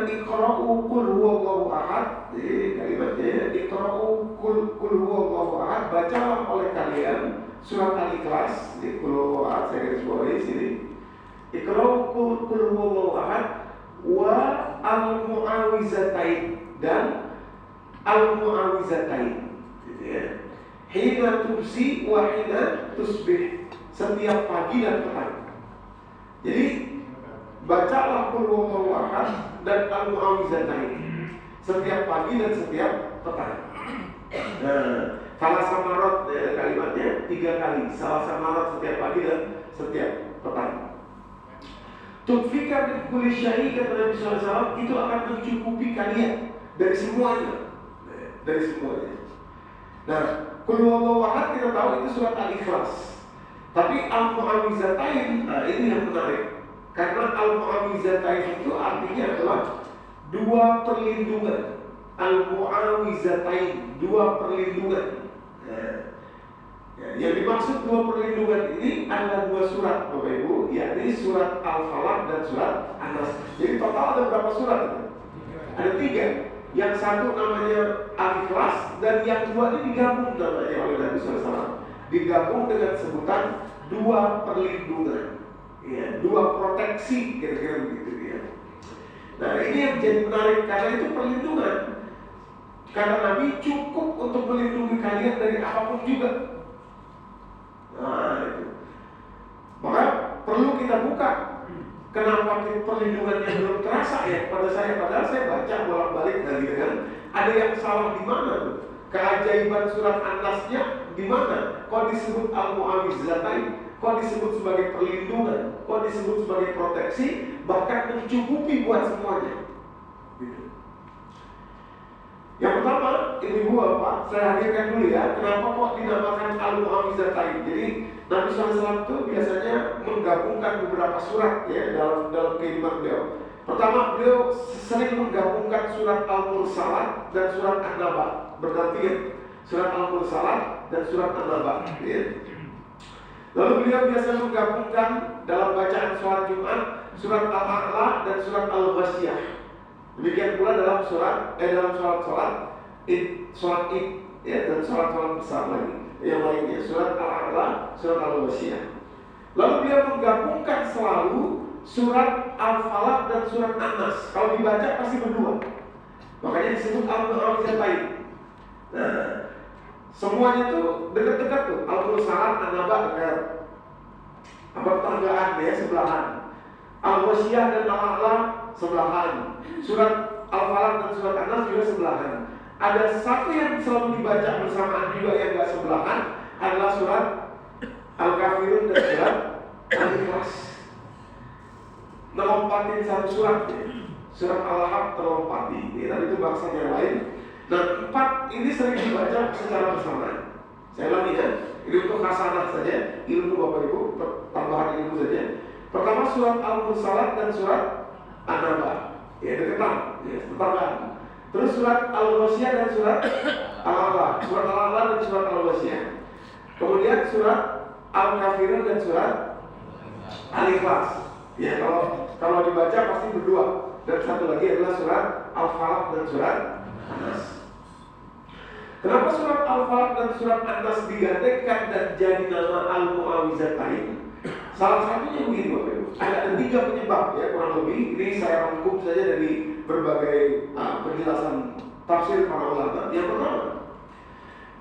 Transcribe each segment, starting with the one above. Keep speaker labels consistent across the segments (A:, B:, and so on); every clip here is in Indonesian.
A: dengan iqra'u qul huwallahu ahad. Kalimatnya iqra'u qul huwallahu ahad, bacalah oleh kalian surat Al-Ikhlas. Qul huwallahu ahad saya garis bawahi sini. Iqra'u qul huwallahu ahad wa al-mu'awizatain dan al-mu'awizatain. Gitu ya. Hina tumsi wa hina tusbih, setiap pagi dan petang. Jadi bacalah qul huwallahu ahad dan al-mu'awizatain setiap pagi dan setiap petang. Nah, salah samarot kalimatnya 3 kali. Salah samarot setiap pagi dan setiap petang. Tukfika min kulli syai, kata Nabi SAW, itu akan mencukupi kalian dari semuanya. Dari semuanya. Nah, qul huwallahu ahad kita tahu itu surat Al-Ikhlas. Tapi al-mu'awizatain, nah ini yang menarik. Karena al-mu'awizatain itu artinya adalah 2 perlindungan. Al-mu'awizatain, 2 perlindungan. Yang dimaksud 2 perlindungan ini adalah 2 surat, Bapak Ibu, yakni surat Al-Falaq dan surat An-Nas. Jadi total ada berapa surat? Ada 3. Yang satu namanya Al-Ikhlas, dan yang 2 ini digabung namanya oleh Nabi SAW. Digabung dengan sebutan 2 perlindungan, ya, 2 proteksi, kira-kira begitu ya. Nah ini yang jadi menarik, karena itu perlindungan. Karena Nabi cukup untuk melindungi kalian dari apapun juga. Nah itu. Maka perlu kita buka. Kenapa perlindungannya belum terasa ya pada saya? Padahal saya baca bolak-balik dari dengan ada yang salah di mana tuh? Keajaiban surat An-Nasnya di mana? Kok disebut al-mu'awizatain? Kok disebut sebagai perlindungan? Kok disebut sebagai proteksi? Bahkan mencukupi buat semuanya. Gitu. Yang pertama, ibu bapak, saya hadirkan dulu ya. Kenapa kok dinamakan al-mu'awizatain? Jadi Nabi SAW itu biasanya menggabungkan beberapa surat ya dalam kehidupan beliau. Pertama, beliau sering menggabungkan surat Al-Mursalat dan surat An-Naba, bergantian. Surat Al-Mursalat dan surat An-Naba ya. Lalu beliau biasa menggabungkan dalam bacaan sholat Jumat surat Al-A'la dan surat Al-Ghasyiyah. Demikian pula dalam sholat Id ya, dan sholat besar lagi yang lainnya, surat Al-A'la, surat Al-Ghasyiyah. Lalu beliau menggabungkan selalu surat Al-Falaq dan surat An-Nas. Kalau dibaca pasti berdua. Makanya disebut al-mu'awizatain. Nah, semuanya tuh dekat-dekat tuh. Al-Mursalat, An-Naba dekat. Tetanggaan ya, sebelahan. Al-Ghasyiyah dan Al-A'la sebelahan. Surat Al-Falaq dan surat An-Nas juga sebelahan. Ada satu yang selalu dibaca bersamaan juga yang gak sebelahan, adalah surat Al-Kafirun dan surat Al-Ikhlas. Melompatin satu surat ya. Surat Al-Lahab terlompati ya, tapi itu bahasanya lain. Dan 4 ini sering dibaca secara bersamaan. Saya ulangi ya, ini untuk hasanah saja, ilmu Bapak Ibu, tambahan ilmu saja. Pertama surat Al-Mursalat dan surat An-Naba, ya deketan, ya tetanggaan. Terus surat Al-Ghasyiyah dan surat Al-A'la, surat Al-A'la dan surat Al-Ghasyiyah. Kemudian surat Al-Kafirun dan surat Al-Ikhlas. Ya kalau dibaca pasti berdua. Dan satu lagi adalah surat Al-Falaq dan surat An-Nas. Kenapa surat Al-Falaq dan surat An-Nas digandengkan dan jadi nama Al-Mu'awizatain? Salah satunya begini Bapak Ibu, ada 3 penyebab ya kurang lebih. Ini saya rangkum saja dari berbagai penjelasan tafsir para ulama. Yang pertama,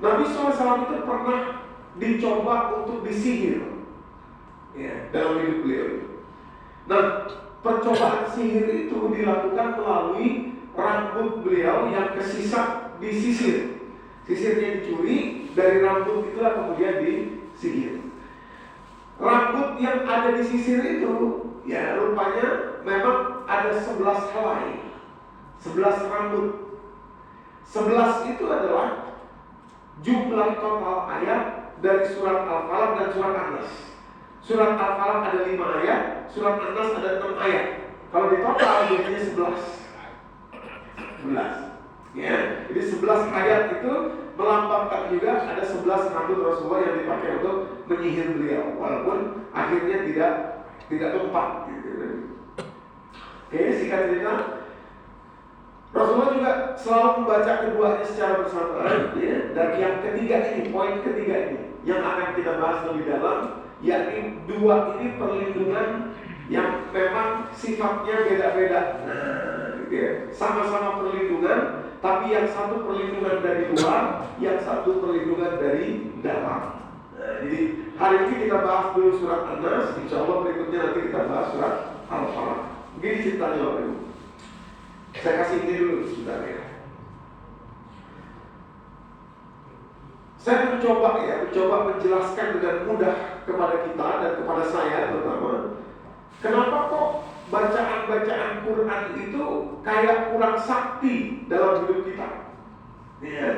A: Nabi SAW itu pernah dicoba untuk disihir ya, dalam hidup beliau. Nah, percobaan sihir itu dilakukan melalui rambut beliau yang kesisa disisir. Sisirnya dicuri, dari rambut itulah kemudian disihir. Rambut yang ada di sisir itu, ya rupanya memang ada 11 helai, 11 rambut. 11 itu adalah jumlah total ayat dari surat Al-Falaq dan surat An-Nas. Surat Al-Falaq ada 5 ayat, surat An-Nas ada 6 ayat. Kalau di total jadinya 11. Ya, jadi 11 ayat itu melambangkan juga ada 11 rambut Rasulullah yang dipakai untuk menyihir beliau, walaupun akhirnya tidak tepat gitu. Oke, singkat cerita, Rasulullah juga selalu membaca keduanya secara bersamaan, ya. Dan yang ketiga ini, poin ketiga ini, yang akan kita bahas lebih dalam, yakni dua ini perlindungan yang memang sifatnya beda-beda. Nah, gitu ya. Sama-sama perlindungan, tapi yang satu perlindungan dari luar, yang satu perlindungan dari dalam. Nah, jadi hari ini kita bahas dulu surat An-Nas, insya Allah berikutnya nanti kita bahas surat Al-Falaq. Begini ceritanya Bapak Ibu. Saya kasih ini dulu sebentar ya. Saya mencoba menjelaskan dengan mudah kepada kita dan kepada saya terutama, kenapa kok bacaan-bacaan Quran itu kayak kurang sakti dalam hidup kita. Ya.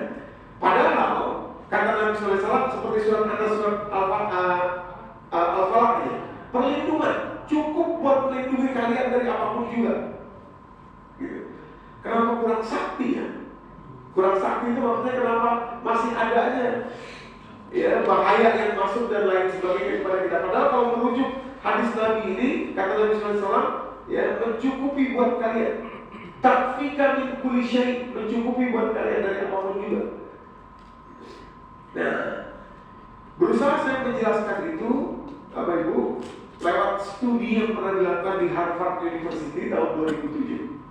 A: Padahal kata Nabi SAW seperti surat An-Nas, surat Al-Falaq ini, perlindungan cukup buat melindungi kalian dari apapun juga. Gitu. Kenapa kurang sakti ya? Kurang sakti itu maksudnya kenapa masih adanya ya bahaya yang masuk dan lain sebagainya kepada kita. Padahal kalau merujuk hadis Nabi ini, kata Nabi SAW, ya mencukupi buat kalian. Takfika min kulli syai', mencukupi buat kalian dari apapun juga. Nah, berusaha saya menjelaskan itu, Bapak Ibu, lewat studi yang pernah dilakukan di Harvard University tahun 2007.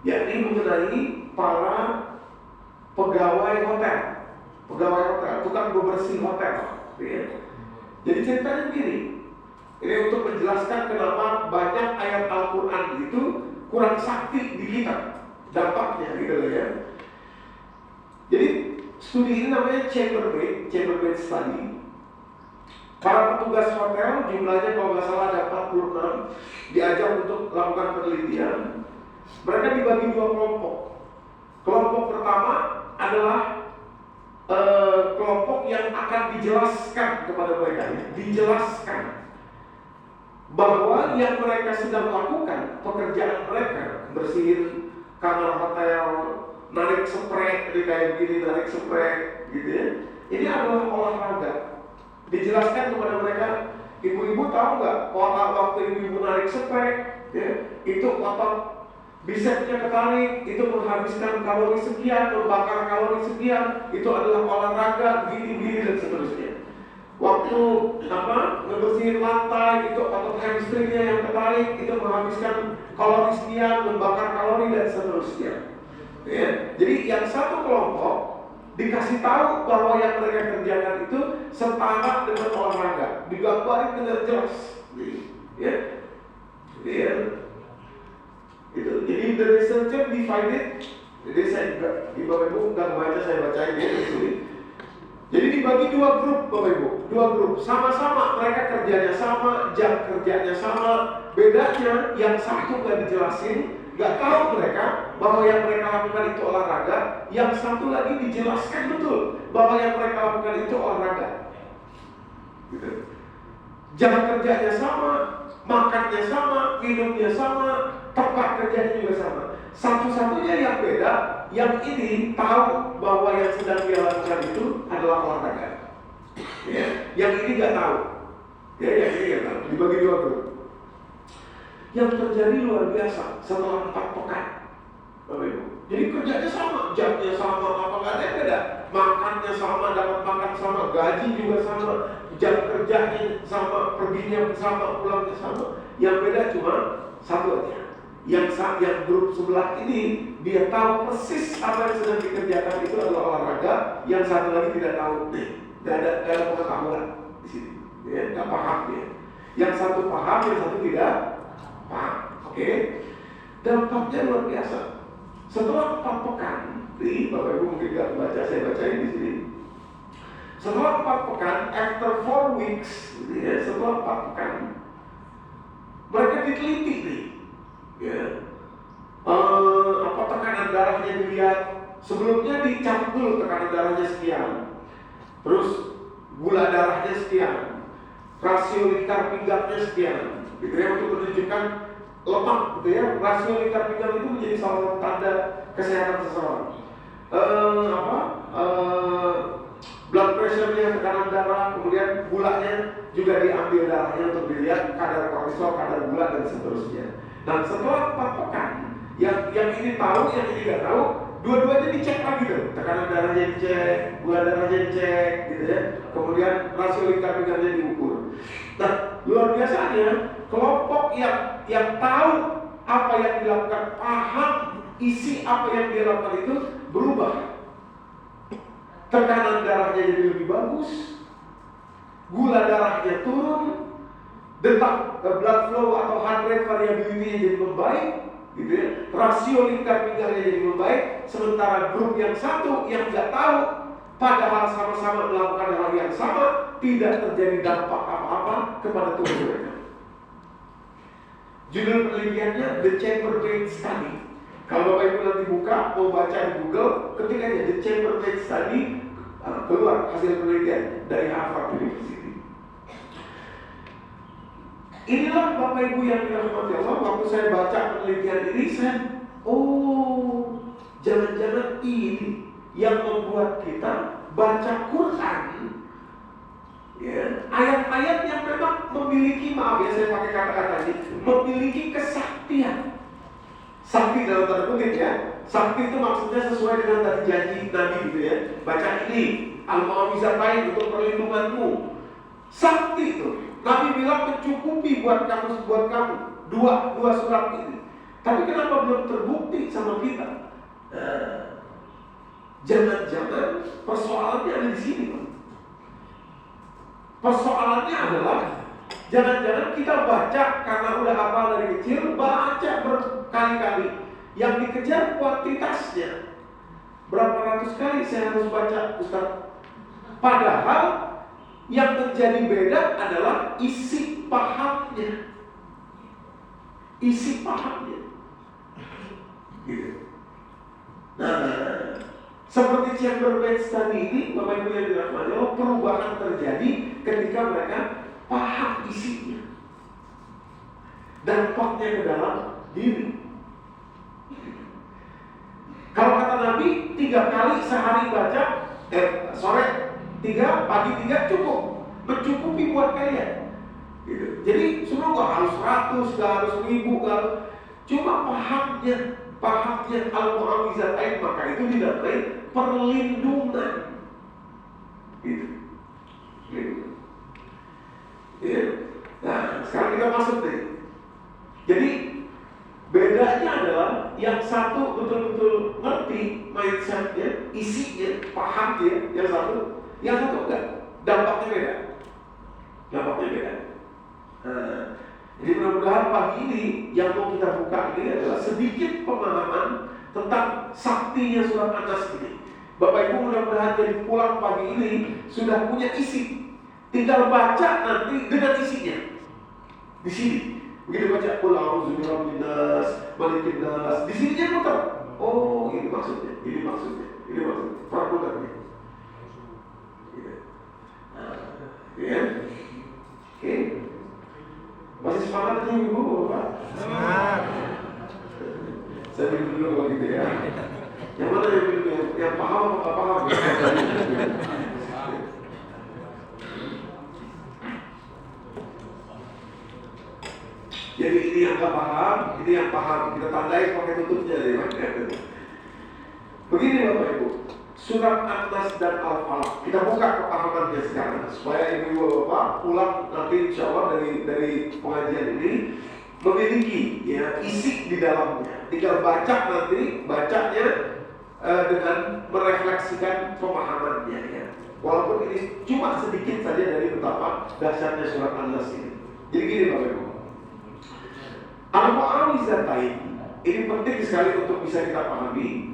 A: Yakni mengenai para pegawai hotel, tukang bebersih hotel. Ya. Jadi ceritanya begini, ini untuk menjelaskan kenapa banyak ayat Al-Quran itu kurang sakti di kita, dampaknya gitu loh ya. Jadi studi ini namanya Chambermaid Study. Para petugas hotel jumlahnya kalau nggak salah ada 46 diajak untuk melakukan penelitian. Mereka dibagi dua kelompok. Kelompok pertama adalah kelompok yang akan dijelaskan kepada mereka, dijelaskan bahwa yang mereka sedang lakukan, pekerjaan mereka, bersihin kamar hotel, narik spray, kayak gini, narik spray, gitu ya. Ini adalah olahraga. Dijelaskan kepada mereka, ibu-ibu tahu nggak, waktu ibu-ibu narik spray, ya, itu otot bisepnya ketarik, itu menghabiskan kalori sekian, membakar kalori sekian, itu adalah olahraga, gini dan seterusnya. Waktu ngebersihin lantai, itu otot hamstringnya yang ketarik, itu menghabiskan kalori sekian, membakar kalori dan seterusnya. Ya. Jadi yang satu kelompok dikasih tahu bahwa yang mereka kerjakan itu setara dengan olahraga, digambarin dengan jelas. Ya. Ya. Itu. Jadi the researcher divided. Jadi saya juga di Bapak Ibu nggak baca, saya bacain ya di sini. Jadi dibagi dua grup Bapak Ibu, dua grup sama-sama mereka kerjanya sama, jam kerjanya sama. Bedanya yang satu nggak dijelasin, nggak tahu mereka bahwa yang mereka lakukan itu olahraga. Yang satu lagi dijelaskan betul bahwa yang mereka lakukan itu olahraga. Gitu. Jam kerjanya sama, makannya sama, minumnya sama, tempat kerjanya juga sama. Satu-satunya yang beda, yang ini tahu bahwa yang sedang dia lakukan itu adalah olahraga. Ya, yang ini nggak tahu. Ya, yang ini nggak tahu. Dibagi dua grup. Yang terjadi luar biasa setelah 4 pekan. Bapak Ibu. Jadi kerjanya sama, jamnya sama, apa nggak ada yang beda. Makannya sama, dapat makan sama, gaji juga sama, jam kerjanya sama, perginya sama, pulangnya sama. Yang beda cuma satu aja. Yang grup sebelah ini dia tahu persis apa yang sedang dikerjakan itu adalah olahraga. Yang satu lagi tidak tahu, nggak ada pengetahuan di sini, ya, nggak paham dia. Yang satu paham, yang satu tidak paham. Oke, dampaknya luar biasa. Setelah 4 pekan, Bapak Ibu mungkin nggak baca, saya bacain di sini. Setelah 4 pekan, after 4 weeks, ya, setelah 4 pekan, mereka diteliti nih. Ya. Tekanan darahnya dilihat. Sebelumnya dicatat dulu tekanan darahnya sekian, terus gula darahnya sekian, rasio lingkar pinggangnya sekian, gitu ya, untuk menunjukkan lemak, gitu ya. Rasio lingkar pinggang itu menjadi salah satu tanda kesehatan seseorang. Blood pressure-nya, tekanan darah, kemudian gulanya juga diambil darahnya untuk dilihat kadar kortisol, kadar gula dan seterusnya. Dan setelah 4 pekan, yang tahu, yang ini nggak tahu, dua-duanya dicek lagi tuh. Tekanan darahnya dicek, gula darahnya dicek, gitu ya. Kemudian rasio lingkar pinggangnya diukur. Nah, luar biasanya kelompok yang tahu apa yang dilakukan, paham isi apa yang dia lakukan itu berubah. Tekanan darahnya jadi lebih bagus, gula darahnya turun, detak blood flow atau heart rate variability-nya jadi membaik, gitu ya. Rasio lingkar pinggangnya jadi membaik. Sementara grup yang satu yang nggak tahu, padahal sama-sama melakukan hal yang sama, tidak terjadi dampak apa-apa kepada tubuh mereka. Judul penelitiannya The Chambermaid Study. Kalau Bapak Ibu nanti buka, mau baca di Google, ketik aja The Chambermaid Study, keluar hasil penelitian dari Harvard University. Inilah Bapak Ibu yang dirahmati Allah. Waktu saya baca penelitian ini, jangan-jangan ini yang membuat kita baca Quran, ya, ayat-ayat yang memang memiliki, maaf ya saya pakai kata-kata ini, memiliki kesaktian. Sakti dalam tanda kutip ya. Sakti itu maksudnya sesuai dengan tadi janji Nabi gitu ya. Baca ini, Al-Mu'awizatain untuk perlindunganmu. Sakti itu. Nabi bilang mencukupi buat kamu. Dua surat ini. Tapi kenapa belum terbukti sama kita? Jangan-jangan persoalannya ada di sini, Pak. Persoalannya adalah jangan-jangan kita baca karena udah hafal dari kecil, baca berkali-kali. Yang dikejar kuantitasnya. Berapa ratus kali saya harus baca, Ustaz? Padahal yang menjadi beda adalah isi pahamnya. Isi pahamnya. Gitu. Nah, seperti Chambermaid Study ini, Bapak Ibu yang dirahmati Allah, perubahan terjadi ketika mereka paham isinya. Dampaknya ke dalam diri. Kalau kata Nabi, 3 kali sehari baca, sore 3, pagi 3 cukup, mencukupi buat kalian. Gitu. Jadi semua nggak harus 100, nggak harus 1000, nggak harus, cuma pahamnya Al-Mu'awizatain, maka itu dinamai perlindungan. Gitu. Ya. Nah, sekarang kita masuk deh. Jadi bedanya adalah yang satu betul-betul ngerti mindsetnya, isinya, paham dia, yang satu enggak. Dampaknya beda. Nah, jadi mudah-mudahan pagi ini yang mau kita buka ini adalah sedikit pemahaman tentang saktinya surat An-Nas ini. Bapak Ibu mudah-mudahan jadi pulang pagi ini sudah punya isi. Tinggal baca nanti dengan isinya. Di sini. Begitu baca qul a'udzu birabbin nas, malikin nas, di sini dia muter. Oh, ini maksudnya. Perbudakannya. Ya. Oke. Masih semangat nih Ibu, Bapak? Semangat. Saya beri dulu kalau gitu ya. Yang mana yang paham apa paham? Jadi ini yang gak paham, ini yang paham. Kita tandai pakai tutupnya deh. Begini Bapak Ibu, surat An-Nas dan Al-Falaq. Kita buka kepahamannya sekarang supaya Ibu Bapak pulang nanti insya Allah dari pengajian ini memiliki ya isi di dalamnya. Tinggal baca nanti, bacanya dengan merefleksikan pemahamannya ya. Walaupun ini cuma sedikit saja dari betapa dahsyatnya surat An-Nas ini. Jadi gini Bapak Ibu, Al-Mu'awizatain ini penting sekali untuk bisa kita pahami.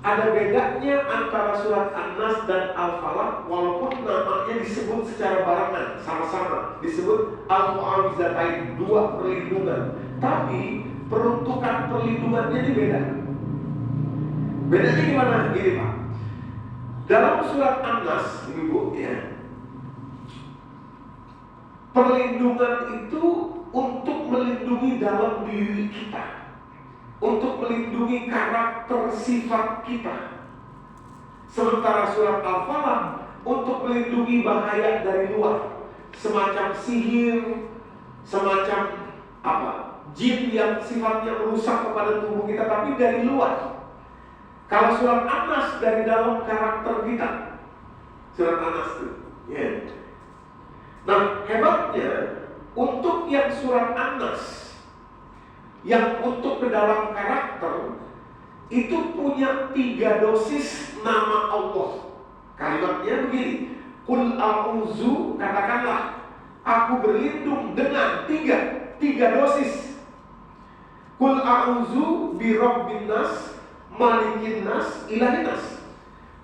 A: Ada bedanya antara surat An-Nas dan Al-Falaq, walaupun namanya disebut secara barengan, sama-sama disebut Al-Mu'awizatain, 2 perlindungan, tapi peruntukan perlindungannya ini beda. Bedanya gimana? Gini Pak, dalam surat An-Nas, Ibu ya, perlindungan itu untuk melindungi dalam diri kita, untuk melindungi karakter sifat kita. Sementara surat Al-Falaq untuk melindungi bahaya dari luar, semacam sihir, semacam jin yang sifatnya merusak kepada tubuh kita, tapi dari luar. Kalau surat An-Nas dari dalam karakter kita. Surat An-Nas itu. Yeah. Nah, hebatnya untuk yang surat An-Nas, yang untuk ke dalam karakter, itu punya 3 dosis nama Allah. Kalimatnya begini, Qul a'udzu, katakanlah, aku berlindung dengan tiga dosis. Qul a'udzu bi rabbin nas, malikin nas, ilahin nas.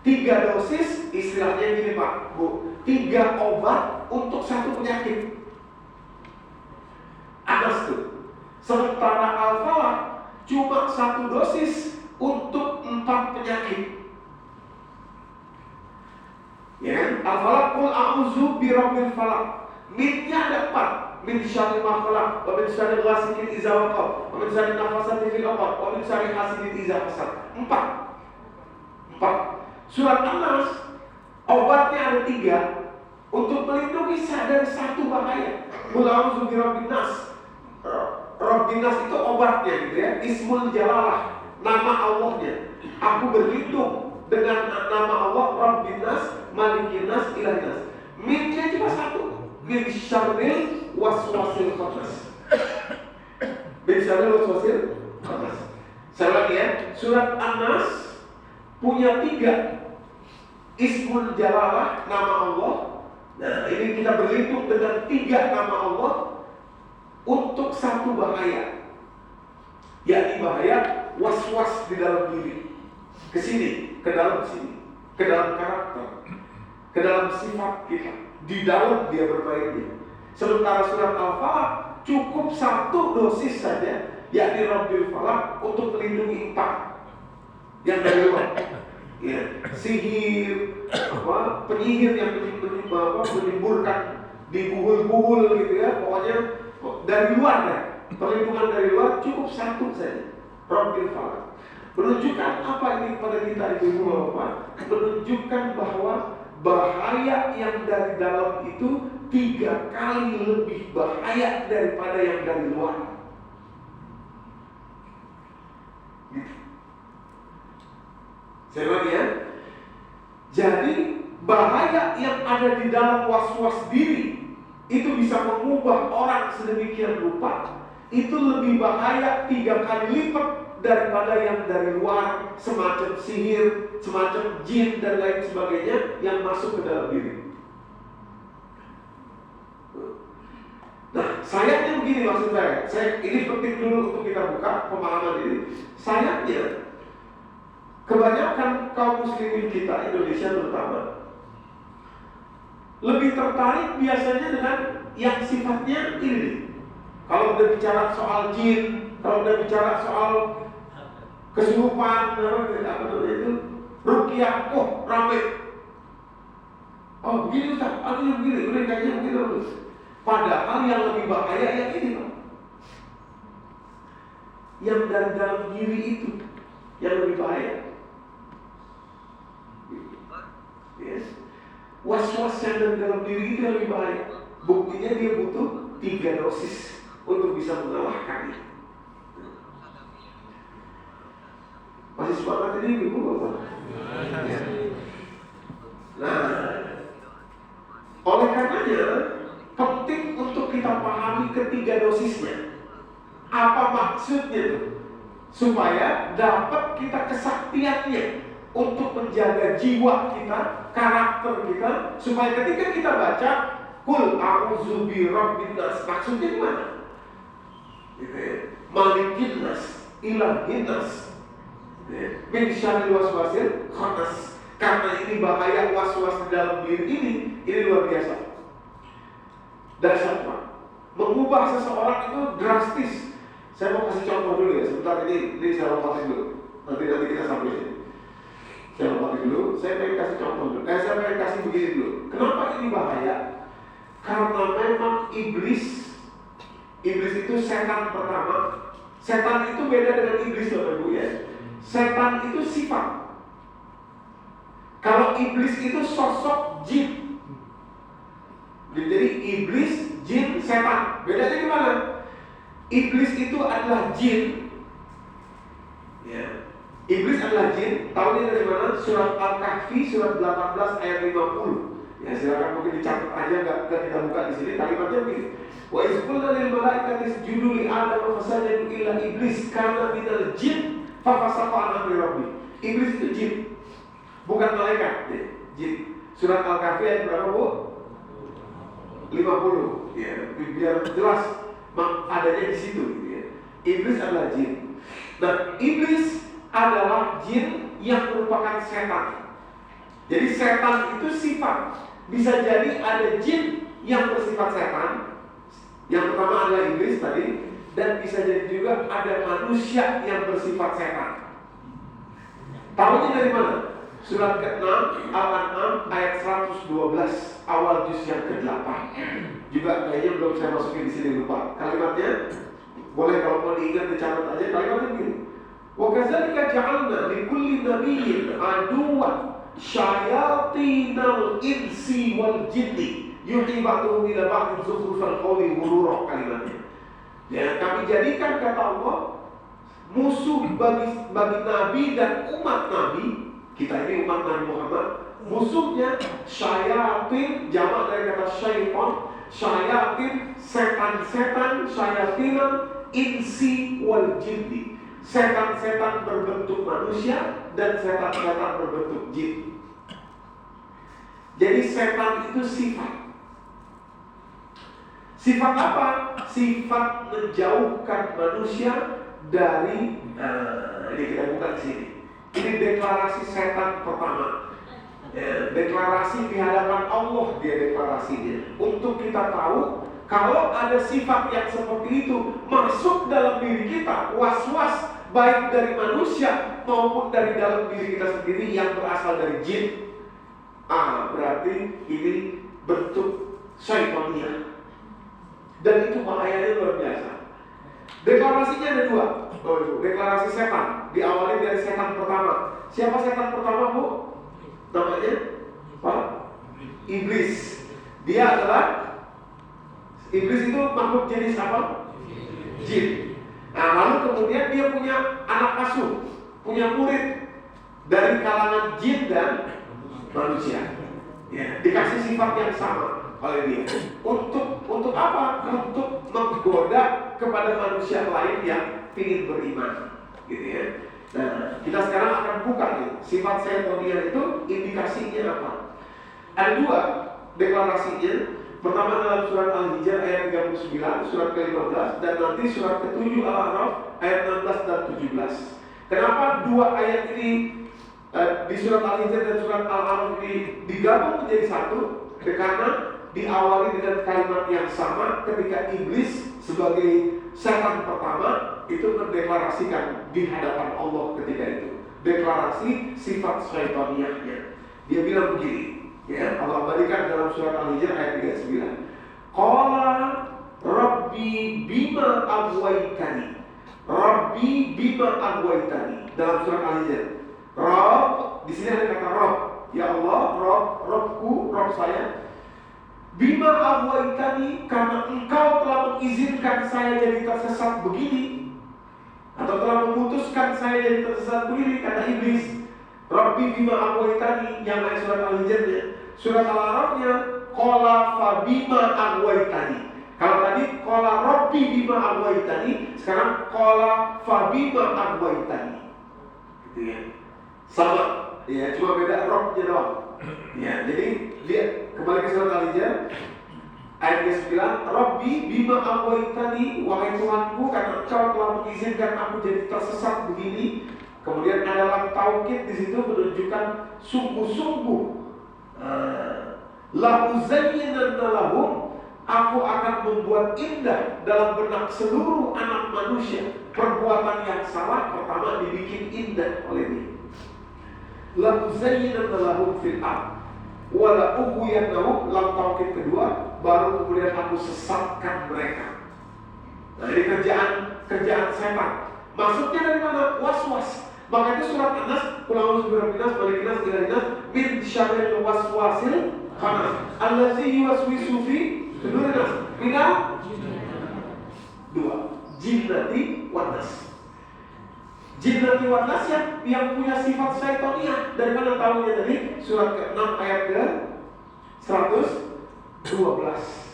A: 3 dosis, istilahnya gini Pak, Bu, 3 obat untuk 1 penyakit. Anas tuh. Sementara Al-Falaq cuma 1 dosis untuk 4 penyakit. Ya, Al-Falaq, Qul a'udzu bi rabbil falaq. Minnya ada 4. Min syarri ma khalaq, wa min syarri ghasiqin idza waqab, wa min syarri nafasati fil 'uqad, wa min syarri hasidin idza hasad. 4. Surat An-Nas obatnya ada 3 untuk melindungi dari 1 bahaya. Qul a'udzu bi rabbin nas. Rabbin nas itu obatnya gitu ya. Ismul Jalalah, nama Allahnya. Aku berlindung dengan nama Allah, Rabbin nas, Malikin nas, ilahin nas. Minnya cuma 1. Min syarril waswasil khannas. Min syarril waswasil khannas. Saya lagi ya. Surat An-Nas punya 3. Ismul Jalalah, nama Allah. Nah, ini kita berlindung dengan 3 nama Allah untuk 1 bahaya, yakni bahaya was-was di dalam diri, ke sini, ke dalam sini, ke dalam karakter, ke dalam sifat kita, di dalam dia bermainnya. Sementara surat Al-Falaq cukup 1 dosis saja, yakni Rabbil Falaq, untuk melindungi 4 yang dari luar. Ya, sihir, penyihir yang menimbulkan dibuhul-buhul gitu ya, pokoknya dari luar ya. Perlindungan dari luar cukup 1 saja, Rabbil Falaq. Menunjukkan apa ini pada kita ibu bapak? Menunjukkan bahwa bahaya yang dari dalam itu 3 kali lebih bahaya daripada yang dari luar. Saya lagi ya. Jadi bahaya yang ada di dalam was-was diri itu bisa mengubah orang sedemikian rupa. Itu lebih bahaya 3 kali lipat daripada yang dari luar, semacam sihir, semacam jin dan lain sebagainya yang masuk ke dalam diri. Nah, sayangnya begini maksud saya ini penting dulu untuk kita buka pemahaman ini. Sayangnya kebanyakan kaum muslimin kita, Indonesia terutama, lebih tertarik biasanya dengan yang sifatnya ini. Kalau udah bicara soal jin, kalau udah bicara soal kesurupan, apa itu, ruqyah, oh rame. Oh begini Ustaz, begini, kayaknya begitu. Padahal yang lebih bahaya yang ini, Pak. Yang dari dalam diri itu yang lebih bahaya. Yes. Was-was yang dari dalam diri itu yang lebih bahaya. Buktinya dia butuh 3 dosis untuk bisa mengalahkannya. Masih semangat ini ibu bapak? Ya. Nah, oleh karenanya penting untuk kita pahami ketiga dosisnya. Apa maksudnya tuh? Supaya dapat kita kesaktiannya untuk menjaga jiwa kita, karakter kita, supaya ketika kita baca Qul a'udzu bi rabbin nas, maksudnya gimana? Gitu ya. Malikin nas, ilahin nas, min syarril waswasil khannas. Karena ini bahaya was-was di dalam diri ini luar biasa. Dahsyat, Pak. Mengubah seseorang itu drastis. Saya mau kasih contoh dulu ya. Sebentar ini saya lompatin dulu. Nanti kita sampai sini. Saya lompatin dulu. Saya pengen kasih contoh dulu. Saya pengen kasih begini dulu. Kenapa ini bahaya? Karena memang iblis itu setan pertama. Setan itu beda dengan iblis, Bapak Ibu ya. Setan itu sifat. Kalau iblis itu sosok jin. Jadi iblis, jin, setan. Bedanya gimana? Iblis itu adalah jin. Ya. Iblis adalah jin. Tahu ini dari mana? Surat Al-Kahfi surat 18 ayat 50. Ya, silakan mungkin dicatat aja, nggak kita buka di sini. Kalimatnya begini. Wa iz qulna lil malaikati isjudu li Adam fasajadu illa iblis kana minal jin fa fasaqa an amri rabbih. Iblis itu jin. Bukan malaikat, ya. Jin. Surat Al-Kahfi ayat berapa, Bu? 50. Ya, biar jelas adanya di situ, ya. Iblis adalah jin. Dan iblis adalah jin yang merupakan setan. Jadi setan itu sifat. Bisa jadi ada jin yang bersifat setan. Yang pertama adalah iblis tadi. Dan bisa jadi juga ada manusia yang bersifat setan. Tahunya dari mana? Surat ke-6 Al-An'am ayat 112 awal juz yang ke-8. Juga kayaknya belum saya masukin di sini, lupa. Kalimatnya boleh kalau mau diingat dicatat aja. Kalimatnya begini. Wa kadzalika ja'alna likulli nabiyyin aduwwan syayatinal insi wal jinni yuhi ba'duhum ila ba'din zukhrufal qawli ghurura. Kalimatnya. Ya, kami jadikan kata Allah musuh bagi nabi dan umat nabi. Kita ini umat Nabi Muhammad. Musuhnya syayatin, jamak dari kata syaitan. Syayatin, setan-setan, syayatinan, insi wal jinni. Setan-setan berbentuk manusia dan setan-setan berbentuk jin. Jadi setan itu sifat. Sifat apa? Sifat menjauhkan manusia dari ini kita buka di sini. Ini deklarasi setan pertama. Ya, deklarasi di hadapan Allah dia deklarasinya. Untuk kita tahu kalau ada sifat yang seperti itu masuk dalam diri kita, was-was baik dari manusia maupun dari dalam diri kita sendiri yang berasal dari jin. Berarti ini bentuk syaitania. Dan itu bahayanya luar biasa. Deklarasinya ada dua. Deklarasi setan diawali dari setan pertama. Siapa setan pertama, Bu? Namanya apa? Iblis. Dia adalah iblis itu makhluk jenis apa? Jin. Nah, lalu kemudian dia punya anak asuh, punya murid dari kalangan jin dan manusia. Ya, dikasih sifat yang sama oleh dia. Untuk apa? Untuk menggoda kepada manusia lain yang ingin beriman, gitu ya. Nah, kita sekarang akan buka nih sifat setaniyah itu indikasinya apa? Ada dua deklarasinya. Pertama dalam surat Al-Hijr ayat 39, surat ke-15, dan nanti surat ke-7 Al-A'raf ayat 16 dan 17. Kenapa dua ayat ini di surat Al-Hijr dan surat Al-A'raf ini digabung menjadi satu? Karena diawali dengan kalimat yang sama ketika iblis sebagai setan pertama itu mendeklarasikan di hadapan Allah ketika itu. Deklarasi sifat syaitaniyahnya. Dia bilang begini, ya, Allah abadikan dalam surat Al-Hijr ayat 39. Qala Rabbi bima aghwaytani. Rabbi bima aghwaytani. Dalam surat Al-Hijr. Rabb, di sini ada kata Rabb. Ya Allah, Rabbku, Rabb saya. Bima aghwaytani, karena engkau telah mengizinkan saya jadi tersesat begini, atau telah memutuskan saya jadi tersesat begini, kata iblis. Rabbi bima aghwaytani, yang ayat surat Al-Hijrnya. Surat Al-A'rafnya qala fa bima aghwaytani. Kalau tadi qala Rabbi bima aghwaytani, sekarang qala fa bima aghwaytani. Gitu ya. Sama, ya, cuma beda Rabb-nya doang. Ya, jadi lihat kembali ke surat Al-Hijr ayat 9, Rabbi bima aghwaytani, wahai Tuhanku, karena Engkau telah mengizinkan aku jadi tersesat begini. Kemudian ada lam taukid di situ menunjukkan sungguh-sungguh. La uzayyinanna lahum, aku akan membuat indah dalam benak seluruh anak manusia. Perbuatan yang salah pertama dibikin indah oleh dia. La uzayyinanna lahum fil ardh wala ughwiyannahum, lam taukid kedua, baru kemudian aku sesatkan mereka. Nah, ini kerjaan setan. Maksudnya dari mana? Was-was. Maka itu surat An-Nas, qul a'udzu birabbil nas, malikin nas, ilahin nas, min syarril waswasil khannas, allazi yuwaswisu fi sudurin nas. Minal dua. jinnati wan nas. Jinnati wan nas yang punya sifat syaitania. Dari mana tahunya tadi? Surat ke-6 ayat ke-112.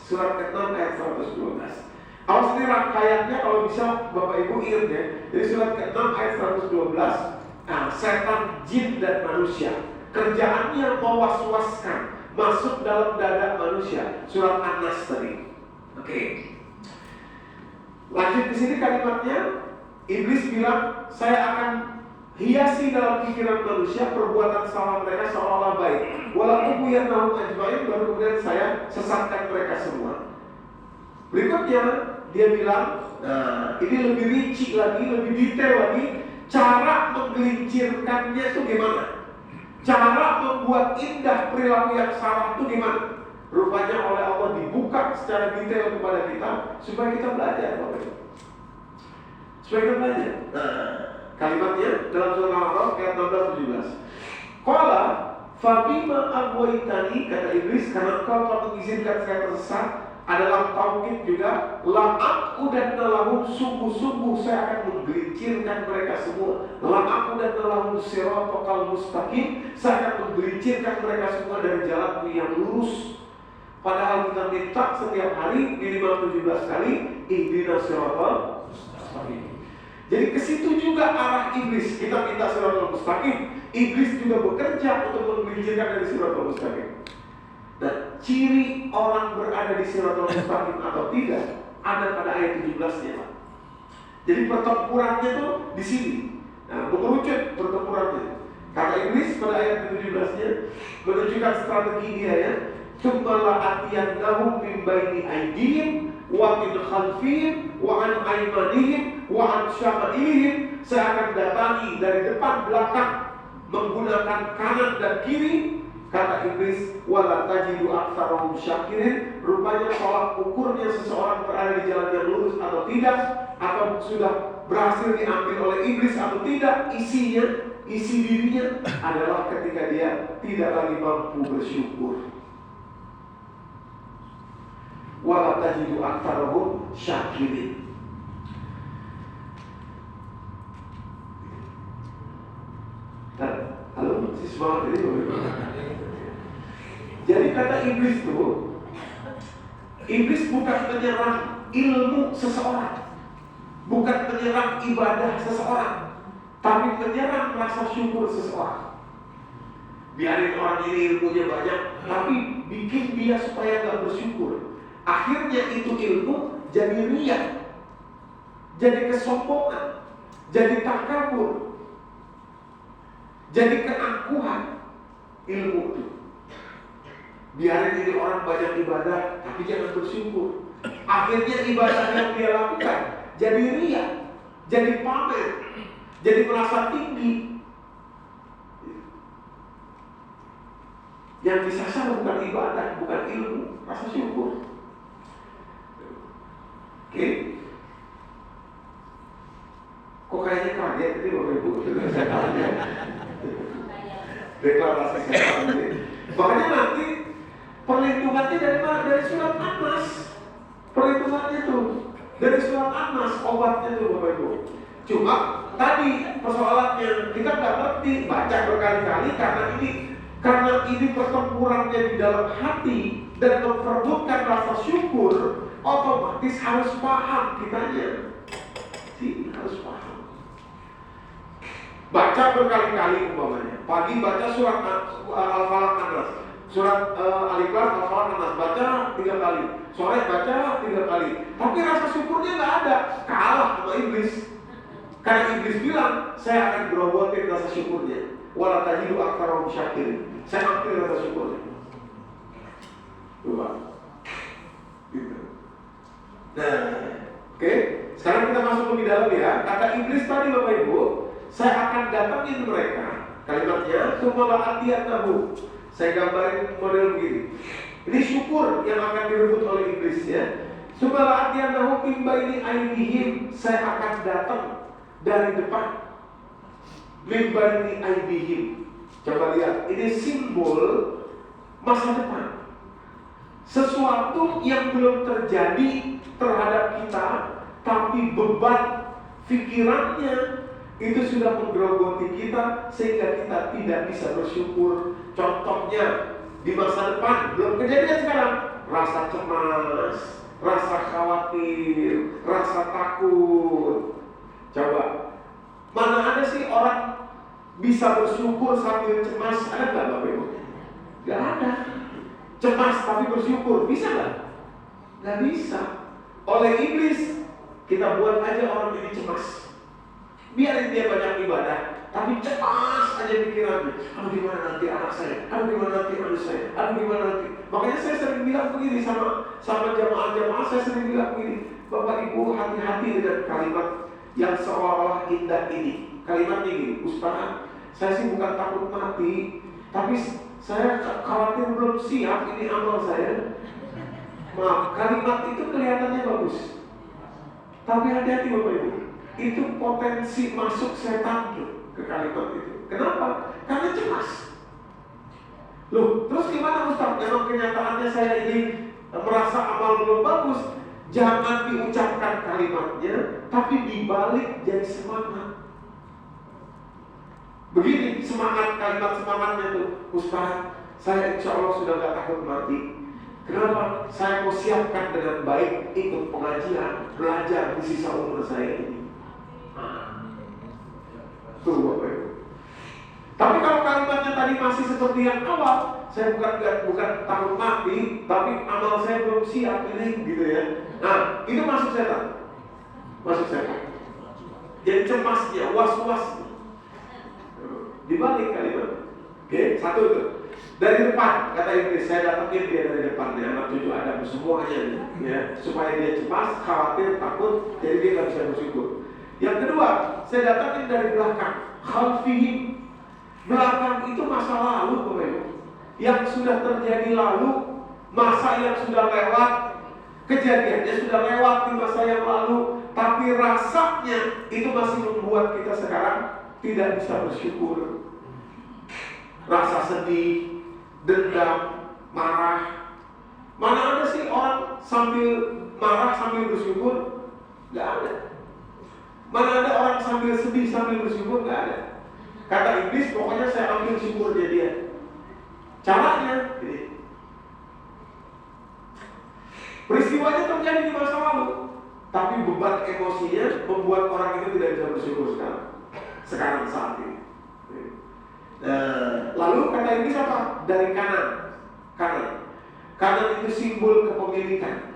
A: Surat ke-6 ayat 112. Awas ini rangkaiannya kalau bisa Bapak Ibu ingat ya. Jadi surat ke-6 ayat 112. Nah, setan, jin dan manusia kerjaannya mewas-waskan masuk dalam dada manusia. Surat An-Nas tadi. Oke. Lanjut di sini kalimatnya. Iblis bilang, saya akan hiasi dalam pikiran manusia perbuatan salah mereka seolah-olah baik. Walaupun yannahum ajmain, baru kemudian saya sesatkan mereka semua. Berikutnya dia bilang, nah ini lebih rinci lagi, lebih detail lagi, cara menggelincirkannya itu gimana? Cara membuat indah perilaku yang salah itu gimana? Rupanya oleh Allah dibuka secara detail kepada kita supaya kita belajar, Bapak Ibu. Supaya kita belajar. Nah, kalimatnya dalam surah Al-A'raf ayat 16-17. Qala fabima aghwaytani, kata iblis, karena engkau telah mengizinkan saya tersesat, adalah tauhid juga, la'aqudanna lahum, sungguh-sungguh saya akan menggelincirkan mereka semua. La'aqudanna lahum siratal mustaqim, saya akan menggelincirkan mereka semua dari jalan yang lurus. Padahal kita minta setiap hari minimal 17 kali ihdinas siratal mustaqim. Jadi ke situ juga arah iblis. Kita minta siratal mustaqim, iblis juga bekerja untuk menggelincirkan dari siratal mustaqim. Dan ciri orang berada di siratal mustaqim atau tidak ada pada ayat 17-nya, Pak. Jadi pertempurannya tuh di sini. Nah, mengerucut pertempurannya. Kata iblis pada ayat 17-nya menunjukkan strategi dia ya. Tsumma atiyannahum min baini aydihim wa min khalfihim wa an aymanihim wa an syama'ihim. Saya akan datangi dari depan belakang menggunakan kanan dan kiri. Kata iblis, wala tajidu aktsarahum syakirin. Rupanya tolak ukurnya seseorang berada di jalan yang lurus atau tidak, atau sudah berhasil diambil oleh iblis atau tidak, isi dirinya adalah ketika dia tidak lagi mampu bersyukur. Wala tajidu aktsarahum syakirin. Halo, masih semangat ini. Jadi kata iblis itu, iblis bukan menyerang ilmu seseorang, bukan menyerang ibadah seseorang, tapi menyerang rasa syukur seseorang. Biarin orang ini ilmunya banyak, tapi bikin dia supaya gak bersyukur. Akhirnya itu ilmu jadi riya, jadi kesombongan, jadi takabur, jadi keangkuhan ilmu itu. Biarin ini orang banyak ibadah, tapi jangan bersyukur. Akhirnya ibadah yang dia lakukan jadi riya, jadi pamer, jadi merasa tinggi. Yang disasar bukan ibadah, bukan ilmu, rasa syukur. Oke? Kok kayaknya kaget ini Bapak Ibu? Deklarasi setan ini. Makanya nanti perlindungannya dari mana? Dari surat An-Nas. Perlindungannya tuh dari surat An-Nas, obatnya tuh Bapak Ibu. Cuma tadi persoalannya kita nggak ngerti, baca berkali-kali karena ini pertempurannya di dalam hati dan memperebutkan rasa syukur, otomatis harus paham kitanya. Harus paham. Baca berkali-kali umpamanya. Pagi baca surat Al-Falaq An-Nas, surat Al-Ikhlas, Al-Falaq An-Nas, baca 3 kali. Sore baca 3 kali. Tapi rasa syukurnya nggak ada. Kalah sama iblis. Karena iblis bilang, saya akan berobotin rasa syukurnya. Wala tajidu aktsarahum syakirin. Saya ambil rasa syukurnya. Coba. Gitu. Nah, oke. Sekarang kita masuk lebih dalam ya. Kata iblis tadi Bapak Ibu, saya akan datangin mereka. Kalimatnya, tsumma la'atiyannahum. Saya gambarin model begini. Ini syukur yang akan direbut oleh iblis ya. Tsumma la'atiyannahum min baini aydihim. Saya akan datang dari depan. Min baini aydihim. Coba lihat, ini simbol masa depan. Sesuatu yang belum terjadi terhadap kita, tapi beban pikirannya itu sudah menggerogoti kita sehingga kita tidak bisa bersyukur. Contohnya di masa depan, belum kejadian sekarang, rasa cemas, rasa khawatir, rasa takut. Coba, mana ada sih orang bisa bersyukur sambil cemas? Ada nggak Bapak Ibu? Nggak ada. Cemas tapi bersyukur, bisa nggak? Nggak bisa. Oleh iblis, kita buat aja orang ini cemas. Biarin dia banyak ibadah, tapi cemas aja pikirannya. Aduh gimana nanti anak saya? Aduh gimana nanti anak saya? Aduh gimana nanti? Makanya saya sering bilang begini sama jamaah-jamaah, saya sering bilang begini, Bapak Ibu hati-hati dengan kalimat yang seolah-olah indah ini. Kalimat ini, Ustaz, saya sih bukan takut mati, tapi saya khawatir belum siap ini amal saya. Maaf, kalimat itu kelihatannya bagus, tapi hati-hati Bapak Ibu. Itu potensi masuk setan tuh ke kalimat itu. Kenapa? Karena cemas. Loh, terus gimana Ustaz? Memang kenyataannya saya ini merasa amal belum bagus. Jangan diucapkan kalimatnya, tapi dibalik jadi semangat. Begini semangat, kalimat semangatnya tuh, Ustaz, saya insya Allah sudah gak takut mati. Kenapa? Saya mau siapkan dengan baik, ikut pengajian, belajar di sisa umur saya ini. Tuh Bapak Ibu. Tapi kalau kalimatnya tadi masih seperti yang awal, saya bukan takut mati, tapi amal saya belum siap ini, gitu ya. Nah, itu masuk setan. Masuk setan. Jadi cemasnya, was-was. Dibalik kalimat. Oke, satu itu. Dari depan, kata iblis, saya datangin dia dari depan, ya, anak cucu Adam semuanya, ya, supaya dia cemas, khawatir, takut, jadi dia nggak bisa bersyukur. Yang kedua, saya datangin dari belakang, khalfihim. Belakang itu masa lalu, Bapak Ibu, yang sudah terjadi lalu, masa yang sudah lewat, kejadiannya sudah lewat di masa yang lalu, tapi rasanya itu masih membuat kita sekarang tidak bisa bersyukur. Rasa sedih, dendam, marah. Mana ada sih orang sambil marah sambil bersyukur? Gak ada. Mana ada orang sambil sedih sambil bersyukur? Gak ada. Kata iblis, pokoknya saya ambil syukurnya dia. Caranya ini. Peristiwanya terjadi di masa lalu, tapi beban emosinya membuat orang itu tidak bisa bersyukur sekarang saat ini. Lalu kata iblis apa? Dari kanan. Kanan itu simbol kepemilikan.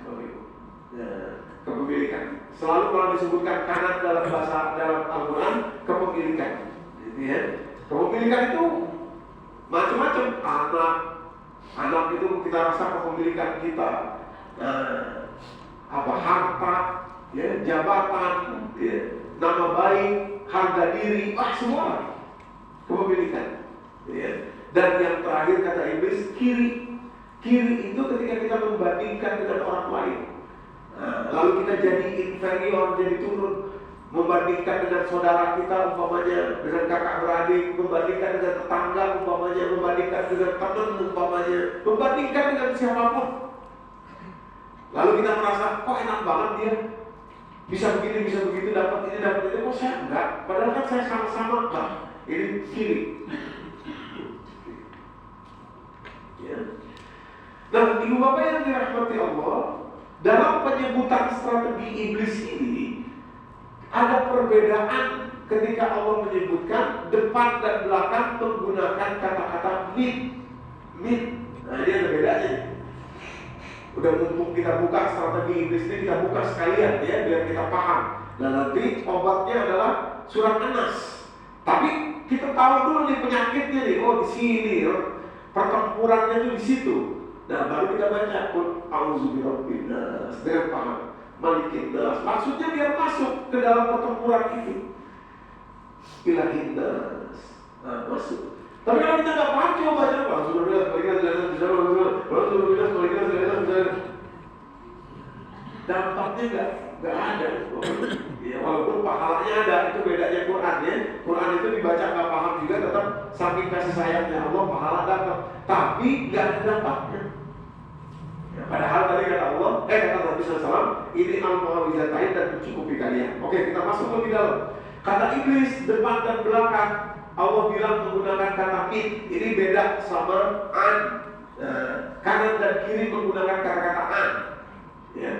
A: Kepemilikan. Selalu kalau disebutkan kanan dalam Al-Quran, kepemilikan. Ya. Kepemilikan itu macam-macam. Anak itu kita rasa kepemilikan kita. Harta, ya, jabatan, ya, nama baik, harga diri, semua kepemilikan. Ya. Dan yang terakhir kata iblis, kiri. Kiri itu ketika kita membandingkan dengan orang lain. Lalu kita jadi inferior, jadi turun. Membandingkan dengan saudara kita, umpamanya dengan kakak beradik, membandingkan dengan tetangga, umpamanya membandingkan dengan teman, umpamanya membandingkan dengan siapapun. Lalu kita merasa, kok enak banget dia, bisa begini, bisa begitu, dapat ini, kok saya enggak? Padahal kan saya sama-sama lah. Ini kiri. Ya. Nah, ibu bapak yang dirahmati Allah, dalam penyebutan strategi iblis ini ada perbedaan ketika Allah menyebutkan depan dan belakang menggunakan kata-kata mid. Nah, ini ada bedanya. Udah mumpung kita buka strategi iblis ini, kita buka sekalian ya biar kita paham. Nah, nanti obatnya adalah surat An-Nas. Tapi kita tahu dulu nih penyakitnya nih. Oh, di sini, pertempurannya tuh di situ. Nah, baru kita baca qul a'udzu birabbin nas dengan paham. Malikin nas. Maksudnya biar masuk ke dalam pertempuran itu. Ilahin nas. Nah, masuk. Tapi kalau kita nggak paham, coba baca apa? Dampaknya nggak ada. Ya, walaupun pahalanya ada, itu bedanya Quran ya. Quran itu dibaca nggak paham juga tetap saking kasih sayangnya Allah pahala dapat. Tapi nggak ada dampaknya. Ya, padahal tadi kata Allah, kata Nabi SAW, ini al-mu'awizatain dan mencukupi kalian. Oke, kita masuk lebih dalam. Kata iblis, depan dan belakang, Allah bilang menggunakan kata min. Ini beda sama an. Kanan dan kiri menggunakan kata-kata an. Ya.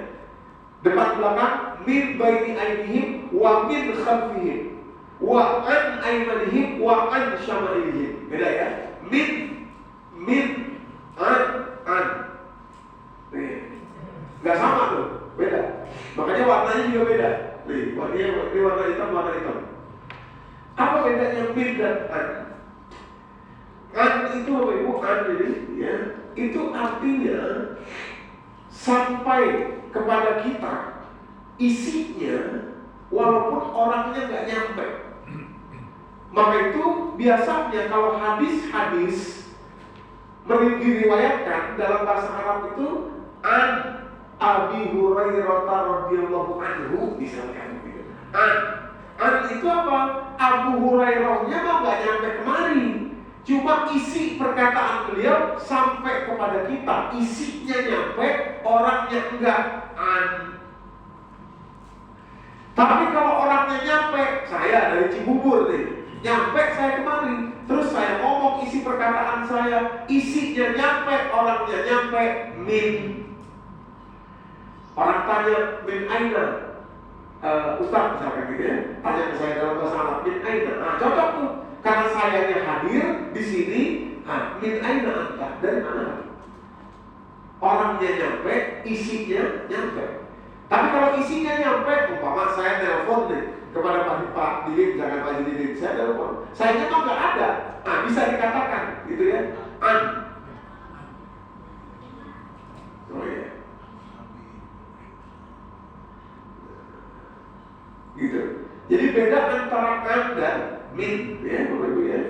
A: Depan belakang, min baini ainihim wa min khalfihim wa an aymanihim wa an syama'ilihim. Beda ya. Min, an. Nggak sama tuh, beda. Makanya warnanya juga beda. Nih, warna hitam, warna hitam. Apa bedanya min dan an? An itu apa ibu? An ini, ya, itu artinya sampai kepada kita isinya, walaupun orangnya nggak nyampe. Maka itu biasanya kalau hadis-hadis diriwayatkan dalam bahasa Arab itu an Abi Hurairah radhiyallahu anhu, misalkan gitu. An itu apa? Abu Hurairahnya mah nggak nyampe kemari, cuma isi perkataan beliau sampai kepada kita, isinya nyampe, orangnya enggak. An. Tapi kalau orangnya nyampe, saya dari Cibubur nih, nyampe saya kemari, terus saya ngomong isi perkataan saya, isinya nyampe, orangnya nyampe, min. Orang tanya min aina, Ustaz misalkan gitu ya, tanya ke saya dalam bahasa Arab, min aina. Nah, cocok tuh, karena sayanya hadir di sini. Min aina anta, dari mana? Orangnya nyampe, isinya nyampe. Tapi kalau isinya nyampe, umpama saya telepon nih kepada Pak Didin, jangan Pak Didin, saya telepon, sayanya mah nggak ada. Nah, bisa dikatakan gitu ya, an. Oh ya. Gitu. Jadi beda antara an dan min, ya Bapak Ibu ya.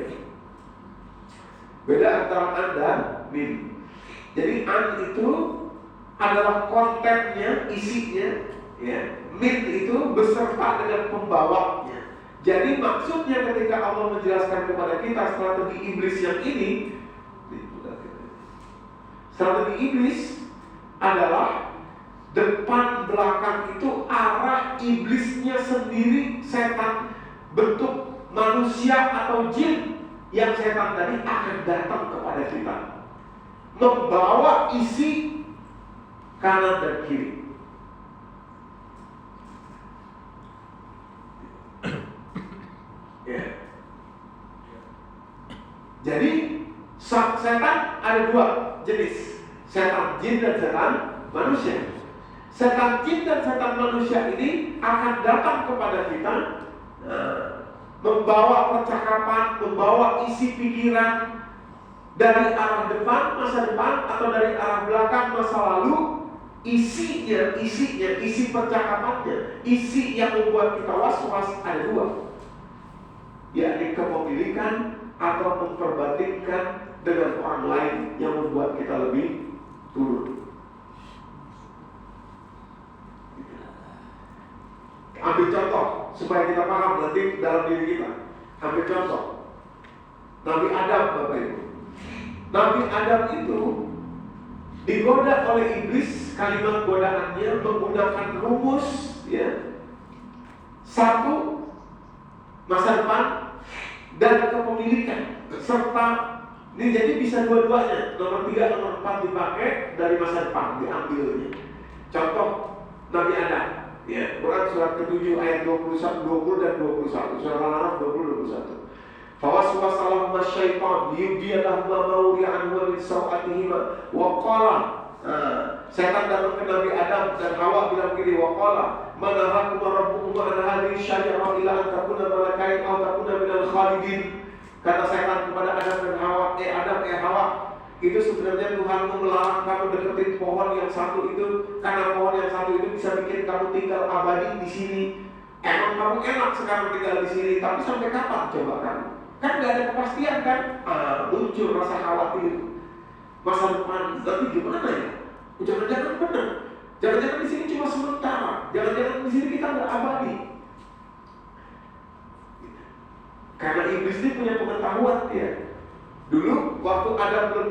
A: Beda antara an dan min. Jadi an itu adalah kontennya, isinya, ya. Min itu beserta dengan pembawanya. Jadi maksudnya ketika Allah menjelaskan kepada kita strategi iblis yang ini, strategi iblis adalah depan belakang itu arah iblisnya sendiri, setan bentuk manusia atau jin yang setan tadi akan datang kepada kita, membawa isi kanan dan kiri. Ya. Jadi setan ada dua jenis, setan jin dan setan manusia. Setan jin dan setan manusia ini akan datang kepada kita, membawa percakapan, membawa isi pikiran dari arah depan, masa depan, atau dari arah belakang, masa lalu. Isinya, isi percakapannya, isi yang membuat kita was-was ada dua, yakni kepemilikan atau memperbandingkan dengan orang lain yang membuat kita lebih turun. Ambil contoh supaya kita paham nanti dalam diri kita. Ambil contoh Nabi Adam, Bapak Ibu. Nabi Adam itu digoda oleh iblis, kalimat godaannya menggunakan rumus, ya. Satu, masa depan dan kepemilikan, serta ini jadi bisa dua-duanya, nomor 3, nomor 4 dipakai, dari masa depan diambilnya. Contoh Nabi Adam, ya, Quran surat ke-7 ayat 21, 20 dan 21, surat Al-Araf 20 21. Fawaswasalahuma syaitan liyubdiyalahuma mawri'anhuma min sawatihima wa qala. Setan datang ke Nabi Adam dan Hawa bilang begini, wa qala manahakuma rabbukuma an hadhihi syajarah illa an takuna malakain aw takuna minal khalidin. Kata setan kepada Adam dan Hawa, Hawa, itu sebenarnya Tuhanmu melarang kamu deketin pohon yang satu itu, karena pohon yang satu itu bisa bikin kamu tinggal abadi di sini. Emang kamu enak sekarang tinggal di sini, tapi sampai kapan coba kamu? Kan nggak ada kepastian kan? Muncul rasa khawatir masa depan nanti gimana ya? Jangan-jangan benar, jangan-jangan di sini cuma sementara, jangan-jangan di sini kita nggak abadi. Karena iblis ini punya pengetahuan ya, Dulu waktu Adam belum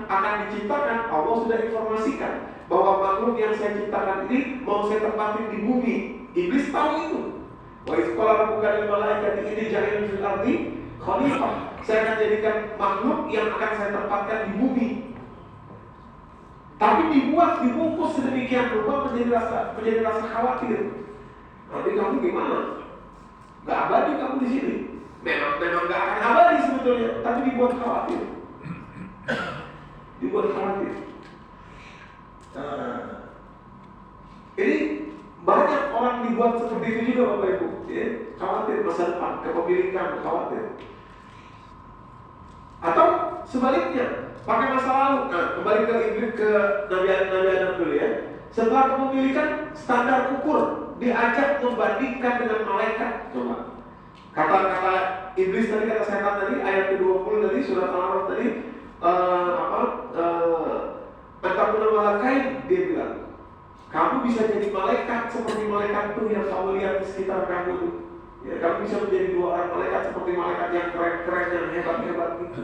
A: akan diciptakan, Allah sudah informasikan bahwa makhluk yang saya ciptakan ini mau saya tempatin di bumi. Iblis tahu itu. Wa iz qala rabbuka lil malaikati inni ja'ilun fil ardi khalifah. Saya akan jadikan makhluk yang akan saya tempatkan di bumi. Tapi dibungkus sedemikian rupa menjadi rasa khawatir. Nanti kamu gimana? Gak abadi kamu di sini. Memang gak akan abadi sebetulnya, tapi dibuat khawatir. Dibuat khawatir. Ini banyak orang dibuat seperti itu juga, Bapak Ibu. Ya, khawatir masa depan, kepemilikan, khawatir. Atau sebaliknya, pakai masa lalu. Nah, kembali ke Iblis, ke Nabi Adam dulu ya. Setelah kepemilikan, standar ukur diajak membandingkan dengan malaikat. Coba. Kata-kata Iblis tadi, kata setan tadi, ayat ke-20 tadi, surat Al-Araf tadi, Antakuna malaikat, dia bilang, kamu bisa jadi malaikat seperti malaikat itu yang kamu lihat di sekitar kamu. Ya, kamu bisa menjadi dua orang malaikat seperti malaikat yang keren-keren, yang hebat-hebat gitu.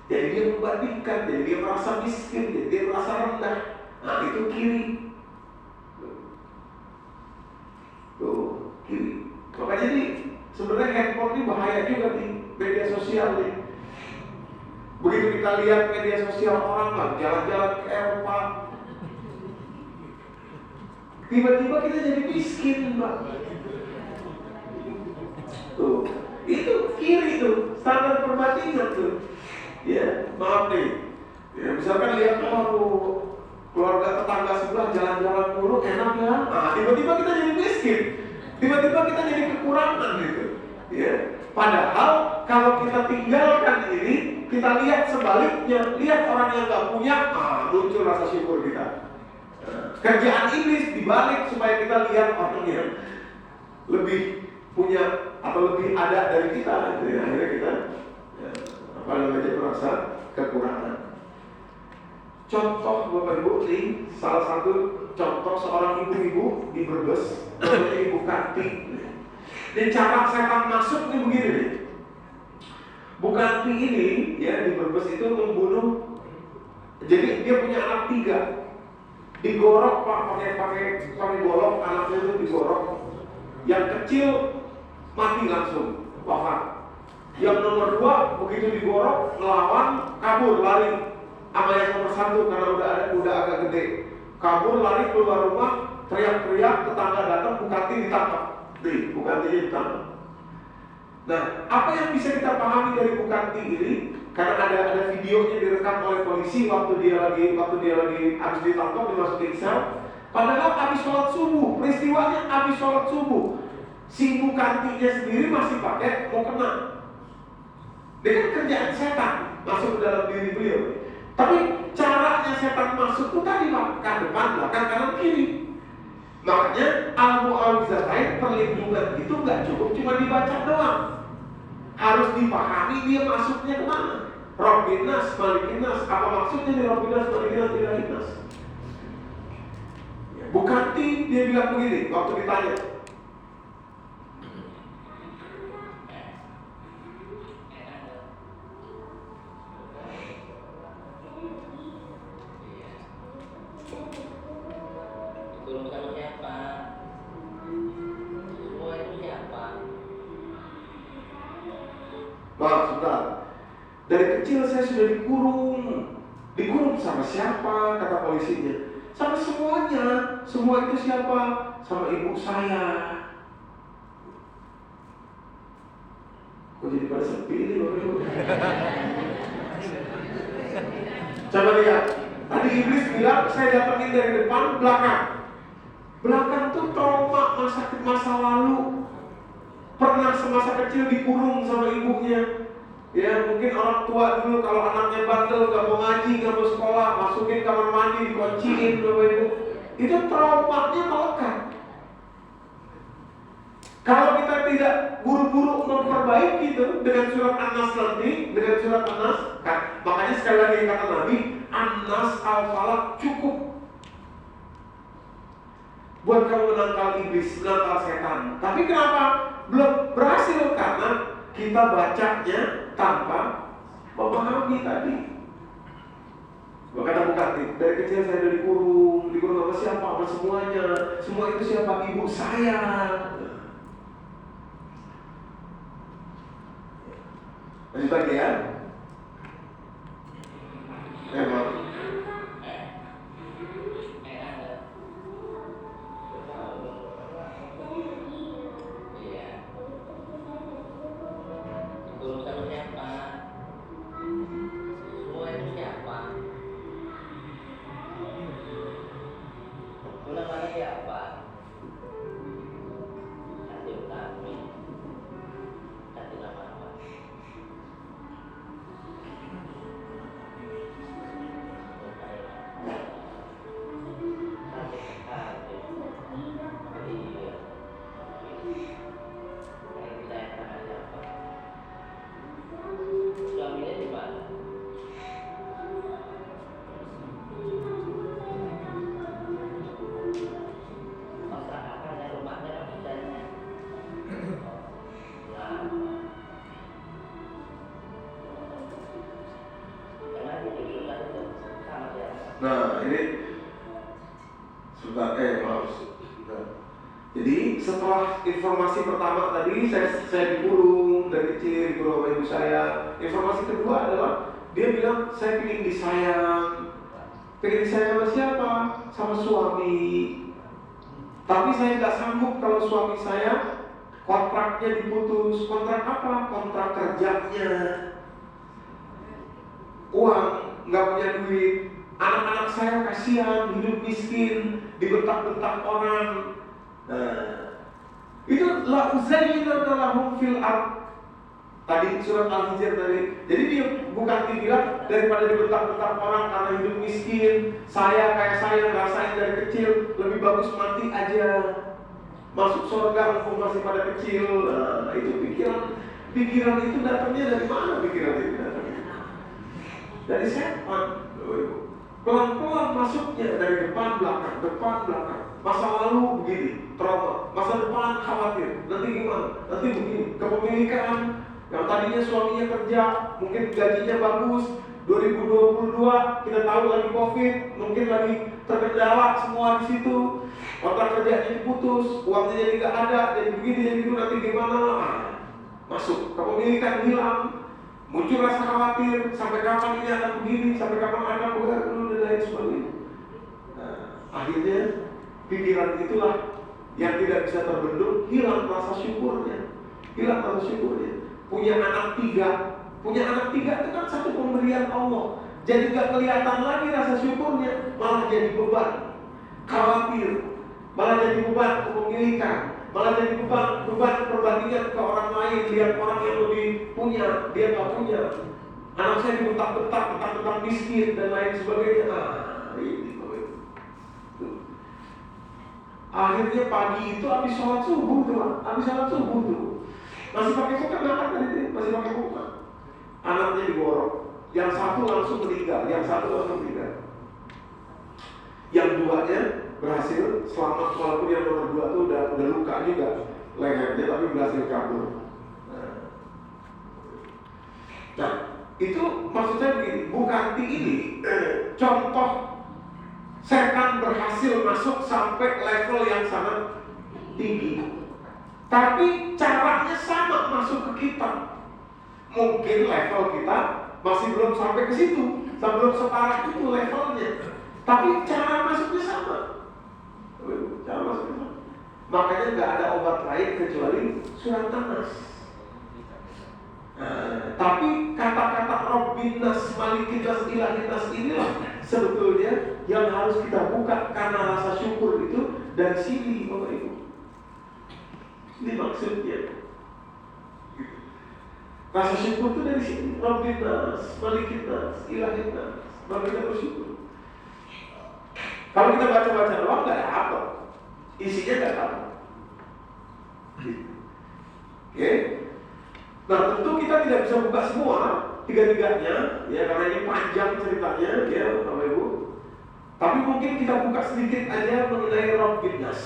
A: Jadi dia membandingkan, jadi dia merasa miskin, jadi dia merasa rendah. Nah itu kiri. Tuh, kiri. Makanya jadi sebenarnya handphone ini bahaya juga nih, media sosial nih. Begitu kita lihat media sosial orang lah, jalan-jalan ke Eropa, tiba-tiba kita jadi miskin, Mbak. Tuh, itu kiri tuh, standar perbandingan tuh. Ya, maaf nih. Ya, misalkan lihat keluarga tetangga sebelah jalan-jalan mulu enak ya. Nah, tiba-tiba kita jadi miskin. Tiba-tiba kita jadi kekurangan gitu. Ya. Padahal kalau kita tinggalkan ini, kita lihat sebaliknya, lihat orang yang nggak punya, muncul rasa syukur kita. Kerjaan iblis dibalik supaya kita lihat orang yang lebih punya atau lebih ada dari kita. Gitu ya. Akhirnya kita merasa kekurangan. Contoh Bapak Ibu, ini salah satu contoh seorang ibu-ibu di Brebes, namanya Ibu Kanti. Dan cara setan masuk ini begini nih. Bu Kanti ini ya di Brebes itu membunuh. Jadi dia punya anak 3. Digorok Pak, pakai golok, anaknya itu digorok. Yang kecil mati langsung, wafat. Yang nomor 2 begitu digorok, melawan, kabur, lari. Sama yang nomor 1 karena udah agak gede, kabur, lari keluar rumah, teriak-teriak, tetangga datang, Bukanti ditangkap. Bukantinya ditangkap. Nah, apa yang bisa kita pahami dari Bukanti ini? Karena ada videonya direkam oleh polisi waktu dia lagi habis ditangkap, dimasukin sel. Padahal habis sholat subuh, peristiwanya habis sholat subuh. Si Bukantinya sendiri masih pakai mau kena. Dengan kerjaan setan masuk ke dalam diri beliau. Tapi caranya setan masuk itu tadi kan depan, belakang, kanan, kiri. Makanya al-mu'awizatain, perlindungan itu nggak cukup cuma dibaca doang. Harus dipahami dia masuknya kemana. Robbinas, Malikinas, apa maksudnya nih Robbinas, Malikinas, Ilahinas? Bukanti dia bilang begini waktu ditanya. Maaf, sebentar. Dari kecil saya sudah dikurung. Dikurung sama siapa? Kata polisinya. Sama semuanya. Semua itu siapa? Sama ibu saya. Kok jadi pada sepi ini loh. Coba lihat. Tadi iblis bilang saya datangin dari depan, belakang. Belakang tuh trauma masa lalu. Pernah semasa kecil dikurung sama ibunya. Ya mungkin orang tua dulu kalau anaknya bandel, gak mau ngaji, gak mau sekolah, masukin kamar mandi, dikunciin Bapak Ibu. Itu traumanya melekat. Kalau kita tidak buru-buru memperbaiki itu dengan surat An-Nas nanti, dengan surat An-Nas, kan? Makanya sekali lagi kata Nabi, An-Nas Al-Falaq cukup buat kamu menangkal iblis, menangkal setan. Tapi kenapa belum berhasil? Karena kita bacanya tanpa memahami tadi. Kata Bukati, dari kecil saya udah dikurung sama siapa? Sama semuanya. Semua itu siapa? Ibu saya. Lanjut lagi ya. Memang. Nah, ini sudah Jadi setelah informasi pertama tadi saya dikurung dari kecil, dikurung sama ibu saya. Informasi kedua adalah dia bilang saya pengen disayang. Pengen disayang sama siapa? Sama suami. Tapi saya nggak sanggup kalau suami saya kontraknya diputus. Kontrak apa? Kontrak kerjanya. Uang, nggak punya duit. Anak-anak saya kasihan, hidup miskin, dibentak-bentak orang. Nah, itu la uzayyina lahum fil ard. Tadi surat Al-Hijr tadi. Jadi dia bukan dibilang daripada dibentak-bentak orang karena hidup miskin, saya ngerasain dari kecil lebih bagus mati aja. Masuk surga walaupun masih pada kecil. Nah, itu pikiran itu datangnya dari mana pikiran itu datangnya? Dari setan. Pelan-pelan masuknya dari depan belakang. Masa lalu begini, trauma. Masa depan khawatir, nanti gimana? Nanti begini, kepemilikan. Yang tadinya suaminya kerja, mungkin gajinya bagus. 2022 kita tahu lagi COVID, mungkin lagi terkendala semua di situ. Kontrak kerjanya diputus, uangnya jadi nggak ada, jadi begini, jadi itu nanti gimana? Masuk, kepemilikan hilang. Muncul rasa khawatir, sampai kapan ini akan begini, sampai kapan akan begitu dan lain sebagainya. Nah, akhirnya pikiran itulah yang tidak bisa terbendung, hilang rasa syukurnya. Punya anak tiga itu kan satu pemberian Allah. Jadi gak kelihatan lagi rasa syukurnya, malah jadi beban, khawatir, malah jadi beban kepemilikan. Malah jadi beban perbandingan ke orang lain. Lihat orang yang lebih punya, dia gak punya. Anak saya dibentak-bentak miskin dan lain sebagainya. Akhirnya pagi itu habis sholat subuh tuh. Masih pakai bukan anak tadi, masih pakai bukan. Anaknya digorok. Yang satu langsung meninggal. Yang duanya berhasil selamat, walaupun yang nomor 2 tuh udah luka juga lehernya, tapi berhasil kabur. Nah, itu maksudnya begini, Bukati ini contoh setan berhasil masuk sampai level yang sangat tinggi. Tapi caranya sama masuk ke kita. Mungkin level kita masih belum sampai ke situ, belum setara itu levelnya. Tapi cara masuknya sama. Makanya nggak ada obat lain kecuali surat An-Nas. Tapi kata-kata Rabbin Nas, Malikin Nas, Ilahin Nas inilah sebetulnya yang harus kita buka, karena rasa syukur itu dari sini, Bapak Ibu. Ini maksudnya. Rasa syukur itu dari sini. Rabbin Nas, Malikin Nas, Ilahin Nas. Maka kita bersyukur. Kalau kita baca-baca doang nggak ada apa, isinya nggak ada. Oke. Nah, tentu kita tidak bisa buka semua tiga-tiganya, ya, karena ini panjang ceritanya, ya, Bapak Ibu. Tapi mungkin kita buka sedikit aja mengenai Rabbin Nas.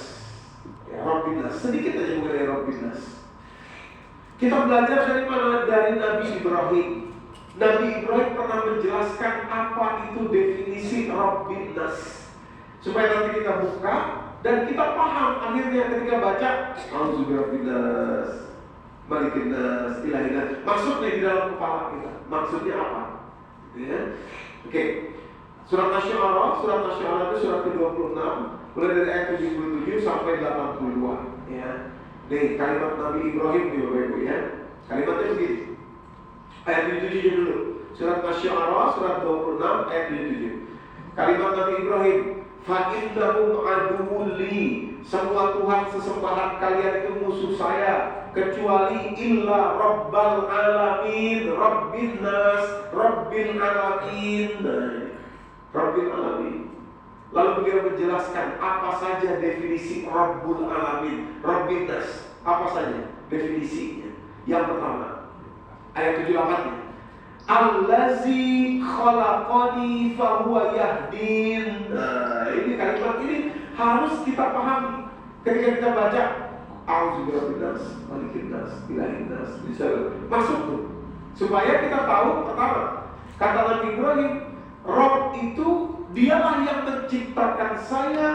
A: Ya, Rabbin Nas, sedikit aja mengenai Rabbin Nas. Kita belajar dari mana? Dari Nabi Ibrahim. Nabi Ibrahim pernah menjelaskan apa itu definisi Rabbin Nas, supaya nanti kita buka dan kita paham akhirnya ketika baca Auzubillahi Nas, Malikin Nas, Ilahin Nas. Maksudnya di dalam kepala kita, maksudnya apa? Ya. Oke. Surat Asy-Syu'ara itu surat ke-26, mulai dari ayat 77 sampai 82. Ya. Nih kalimat Nabi Ibrahim nih Bapak Ibu ya. Kalimatnya begini. Ayat 77 dulu. Surat Asy-Syu'ara surat 26 ayat 77. Kalimat Nabi Ibrahim, fa innahum aduwwun li, semua Tuhan sesembahan kalian itu musuh saya, kecuali illa rabbal alamin, rabbin nas, rabbil alamin, rabbil alamin. Lalu beliau menjelaskan apa saja definisi rabbul alamin, rabbin nas, apa saja definisinya. Yang pertama, ayat 78-nya, allazi khalaqani fahuwa yahdin. Nah, ini kalimat ini harus kita pahami ketika kita baca Auzubillahi Nas, Malikin Nas, Ilahin Nas. Bisa masuk tuh, supaya kita tahu. Pertama, kata Nabi Ibrahim, Rob itu dialah yang menciptakan saya,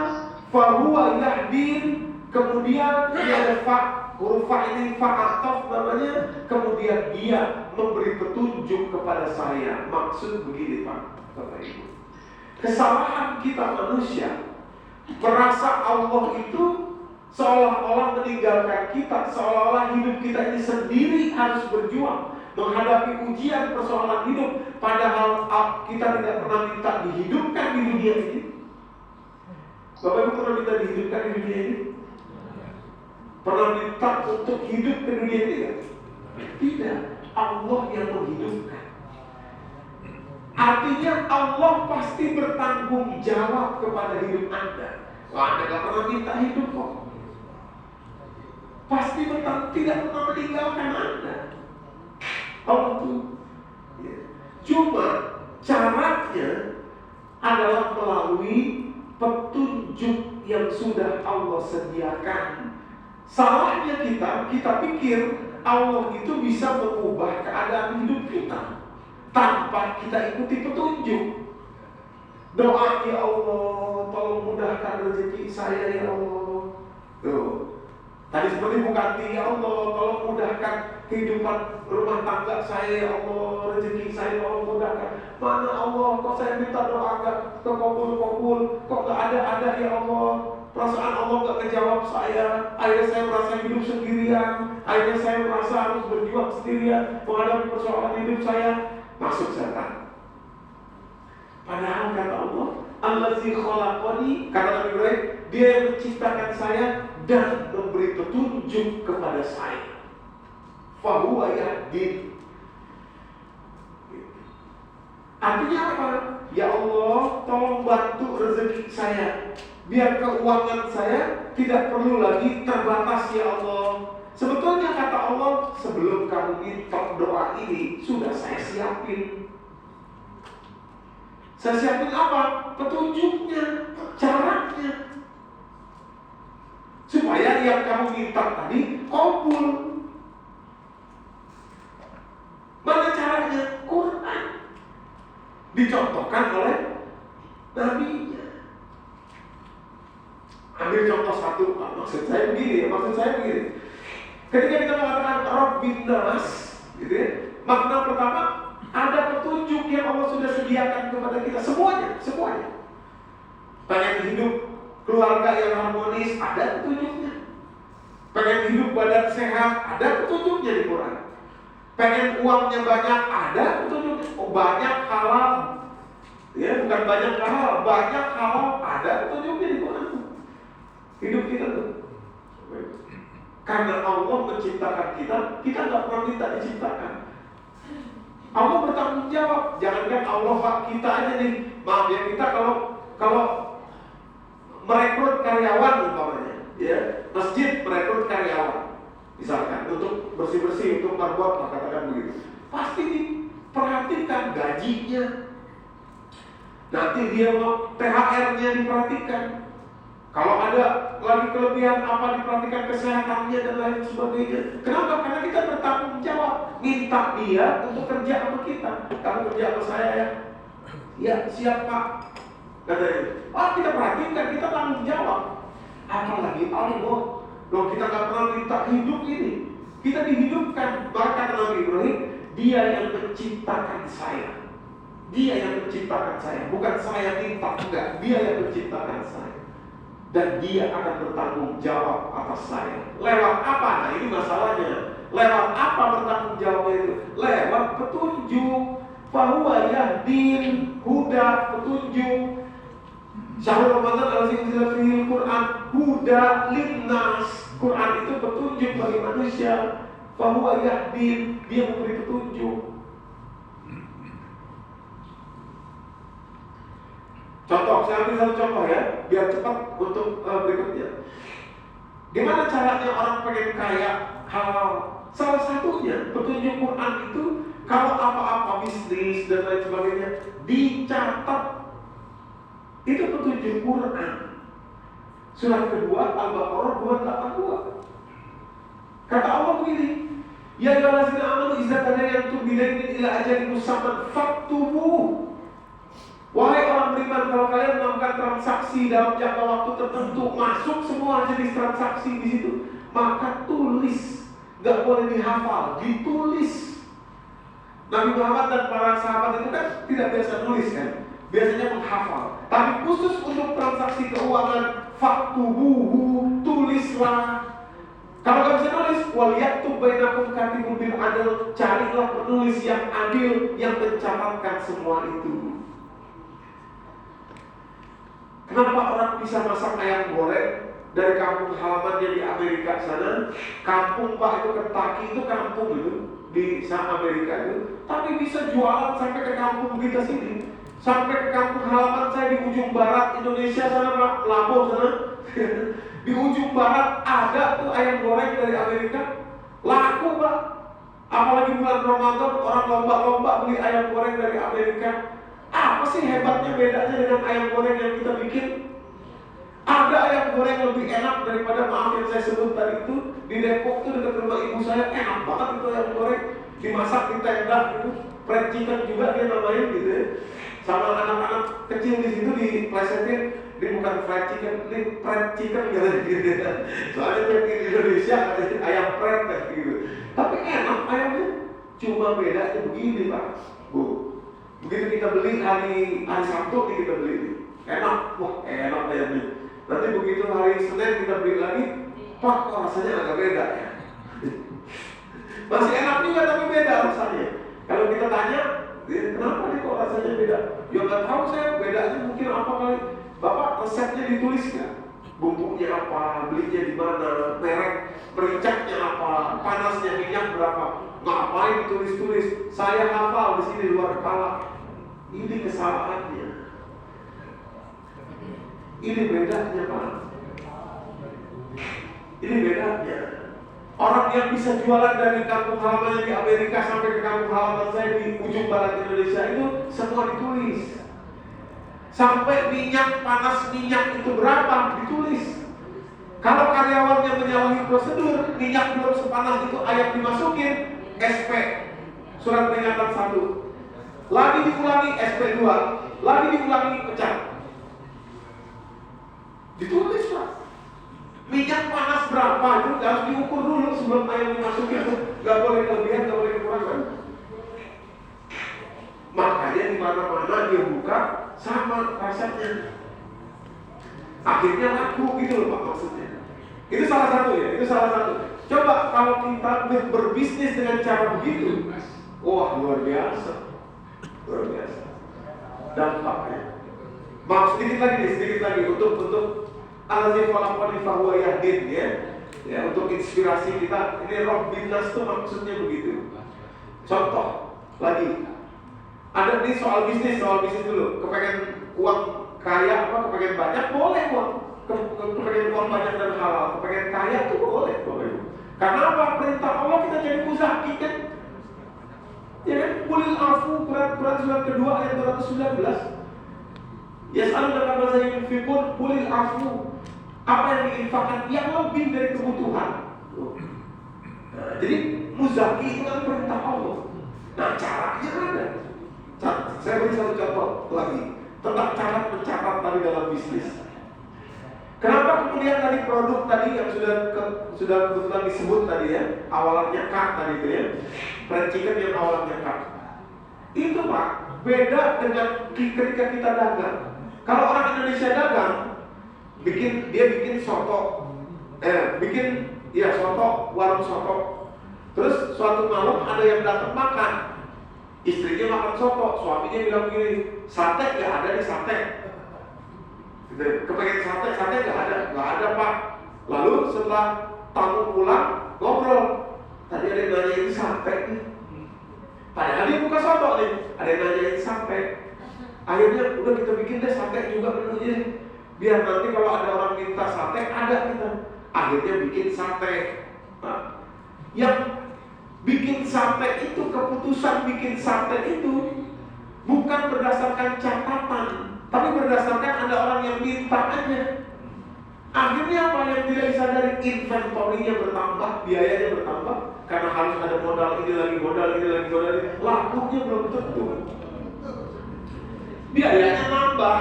A: fahuwa yahdin. Kemudian dia ada fa, huruf fa ini fa'atof namanya. Kemudian dia memberi petunjuk kepada saya. Maksud begini Pak, Bapak Ibu, kesalahan kita manusia merasa Allah itu seolah-olah meninggalkan kita, seolah-olah hidup kita ini sendiri harus berjuang menghadapi ujian persoalan hidup. Padahal kita tidak pernah minta dihidupkan di dunia ini. Bapak Ibu pernah minta dihidupkan di dunia ini? Pernah minta untuk hidup ke dunia ini kan? Tidak, Allah yang menghidupkan. Artinya Allah pasti bertanggung jawab kepada hidup Anda. Wah, Anda gak pernah minta hidup kok. Pasti tidak pernah meninggalkan Anda. Allah tuh. Ya. Cuma caranya adalah melalui petunjuk yang sudah Allah sediakan. Salahnya kita pikir Allah itu bisa mengubah keadaan hidup kita tanpa kita ikuti petunjuk. Doa, ya Allah, tolong mudahkan rezeki saya ya Allah. Tuh. Tadi seperti Bukanti, ya Allah, tolong mudahkan kehidupan rumah tangga saya ya Allah, rezeki saya ya Allah mudahkan. Mana Allah, kok saya minta doa gak kekabul-kabul, kok gak ada ya Allah. Perasaan Allah gak ngejawab saya. Akhirnya saya merasa hidup sendirian. Akhirnya saya merasa harus berjuang sendirian menghadapi persoalan hidup saya. Masuk setan. Padahal kata Allah, allazi khalaqani, kata Nabi Ibrahim, dia yang menciptakan saya dan memberi petunjuk kepada saya. Fahuwa yahdin. Artinya apa? Ya Allah, tolong bantu rezeki saya, biar keuangan saya tidak perlu lagi terbatas ya Allah. Sebetulnya kata Allah, sebelum kamu minta doa ini, sudah saya siapin. Saya siapin apa? Petunjuknya, caranya. Supaya yang kamu minta tadi kabul. Mana caranya? Quran. Dicontohkan oleh Nabi-Nya. Ambil contoh satu, maksud saya begini. Ketika kita mengatakan Rabbin Nas, gitu ya, makna pertama ada petunjuk yang Allah sudah sediakan kepada kita semuanya. Pengen hidup keluarga yang harmonis, ada petunjuknya. Pengen hidup badan sehat, ada petunjuknya di Quran. Pengen uangnya banyak, ada petunjuknya. Oh, banyak halal, ya bukan banyak halal, banyak halal, ada petunjuknya di Quran. Hidup kita tuh. Karena Allah menciptakan kita nggak pernah minta diciptakan. Allah bertanggung jawab. Jangankan Allah Pak, kita aja nih. Maaf ya, kita kalau merekrut karyawan umpamanya, ya masjid merekrut karyawan, misalkan untuk bersih-bersih, untuk marbot, katakan begitu, pasti diperhatikan gajinya. Nanti dia mau THR-nya diperhatikan. Kalau ada lagi kelebihan apa, diperhatikan kesehatannya dan lain sebagainya. Kenapa? Karena kita bertanggung jawab. Minta dia untuk kerja sama kita. Kamu kerja sama saya ya? Ya, siap Pak. Katanya, oh kita perhatikan, kita tanggung jawab. Apalagi Allah. Loh, kita gak pernah minta hidup ini. Kita dihidupkan. Bahkan Nabi Ibrahim, dia yang menciptakan saya. Dia yang menciptakan saya. Bukan saya minta, enggak. Dia yang menciptakan saya. Dan dia akan bertanggung jawab atas saya. Lewat apa? Nah ini masalahnya. Lewat apa bertanggung jawab itu? Lewat petunjuk. Fahuwa yahdin, huda, petunjuk. Syahrul Ramadan allazi unzila fihil Qur'an huda linnas. Quran itu petunjuk bagi manusia. Fahuwa yahdin, dia memberi petunjuk. Contoh, saya ambil satu contoh ya, biar cepat untuk berikutnya. Gimana caranya orang pengen kaya halal? Salah satunya petunjuk Quran itu, kalau apa-apa bisnis dan lain sebagainya dicatat, itu petunjuk Quran. Surat kedua Al-Baqarah 282. Kata Allah begini, ya ayyuhallazina amanu idza tadayantum bidainin ila ajalin musamman faktubuh. Wahai orang beriman, kalau kalian melakukan transaksi dalam jangka waktu tertentu, masuk semua jenis transaksi di situ, maka tulis, gak boleh dihafal, ditulis. Nabi Muhammad dan para sahabat itu kan tidak biasa nulis kan, biasanya menghafal. Tapi khusus untuk transaksi keuangan, faktubuhu, tulislah. Kalau gak bisa nulis, waliyaktub bainakum katibun bil adl, carilah penulis yang adil yang mencatatkan semua itu. Kenapa orang bisa masak ayam goreng dari kampung halamannya di Amerika sana? Kampung Pak itu Kentucky itu kampung itu di sana Amerika itu, tapi bisa jualan sampai ke kampung kita sini, sampai ke kampung halaman saya di ujung barat Indonesia sana Pak, Lampung sana. Di ujung barat ada tuh ayam goreng dari Amerika, laku Pak. Apalagi bulan Ramadan orang lomba-lomba beli ayam goreng dari Amerika. Apa sih hebatnya bedanya dengan ayam goreng yang kita bikin? Ada ayam goreng lebih enak daripada, maaf yang saya sebut tadi itu, di Depok itu dekat rumah ibu saya, enak banget itu ayam goreng, dimasak di tenda itu, fried chicken juga dia namanya gitu ya. Sama anak-anak kecil di situ diplesetin, ini bukan fried chicken, ini fried chicken gitu. Soalnya di Indonesia ayam fried kan gitu. Tapi enak ayamnya, cuma bedanya begini Pak, Bu. Begitu kita beli hari Sabtu nih kita beli, enak, wah enak ayamnya. Nanti begitu hari Senin kita beli lagi, Pak kok rasanya agak beda ya. Masih enak juga tapi beda rasanya. Kalau kita tanya, kenapa nih kok rasanya beda? Ya nggak tahu saya, bedanya mungkin apa kali. Bapak resepnya ditulis nggak? Bumbunya apa, belinya di mana, merek merincaknya apa, panasnya minyak berapa? Ngapain ditulis-tulis? Saya hafal di sini luar kepala. Ini kesalahannya. Ini bedanya Pak. Ini bedanya. Orang yang bisa jualan dari kampung halaman di Amerika sampai ke kampung halaman saya di ujung barat Indonesia itu semua ditulis. Sampai minyak, panas minyak itu berapa ditulis. Kalau karyawannya menyalahi prosedur, minyak belum sepanas itu ayam dimasukin, SP, surat peringatan 1. Lagi diulangi SP2, lagi diulangi pecah. Ditulis Pak. Minyak panas berapa itu harus diukur dulu sebelum ayam dimasukin. Gak boleh kelebihan, gak boleh kekurangan. Makanya di mana-mana dia buka sama resepnya. Akhirnya laku gitu loh Pak maksudnya. Itu salah satu ya, itu salah satu. Coba kalau kita berbisnis dengan cara begitu, wah luar biasa. Luar biasa dampaknya. Maaf sedikit lagi untuk al-lazim falaqani fahuwa yahdin ya, untuk inspirasi kita. Ini roh binas tuh maksudnya begitu. Contoh lagi, ada nih soal bisnis dulu. Kepengen uang kaya apa, kepengen banyak boleh uang, kepengen uang banyak dan halal, kepengen kaya tuh boleh. Karena apa? Perintah Allah kita jadi muzaki kan. Ya kan, Qulil afu, Quran surat kedua ayat 219. Yas'alunaka madzaa yunfiqun, Qulil afu. Apa yang diinfakkan yang lebih dari kebutuhan. Nah, jadi muzaki itu kan perintah Allah. Nah, caranya ada. Saya beri satu contoh lagi tentang cara mencatat tadi dalam bisnis. Kenapa kemudian tadi produk tadi yang sudah kebetulan disebut tadi ya, awalannya K tadi itu ya, fried chicken yang awalannya K. Itu Pak, beda dengan ketika kita dagang. Kalau orang Indonesia dagang, dia bikin soto, soto, warung soto. Terus suatu malam ada yang datang makan, istrinya makan soto, suaminya bilang gini, sate nggak ada di sate. Kepengen sate nggak ada Pak. Lalu setelah tamu pulang ngobrol, tadi ada yang nanyain sate nih. Padahal dia buka soto nih, ada yang nanyain sate. Akhirnya udah kita bikin deh sate juga menunya, biar nanti kalau ada orang minta sate ada kita. Akhirnya bikin sate. Nah, yang bikin sate itu, keputusan bikin sate itu bukan berdasarkan catatan, tapi berdasarkan ada orang yang minta aja. Akhirnya apa yang tidak disadari, inventory-nya bertambah, biayanya bertambah, karena harus ada modal ini lagi, lakunya belum tentu. Biayanya nambah,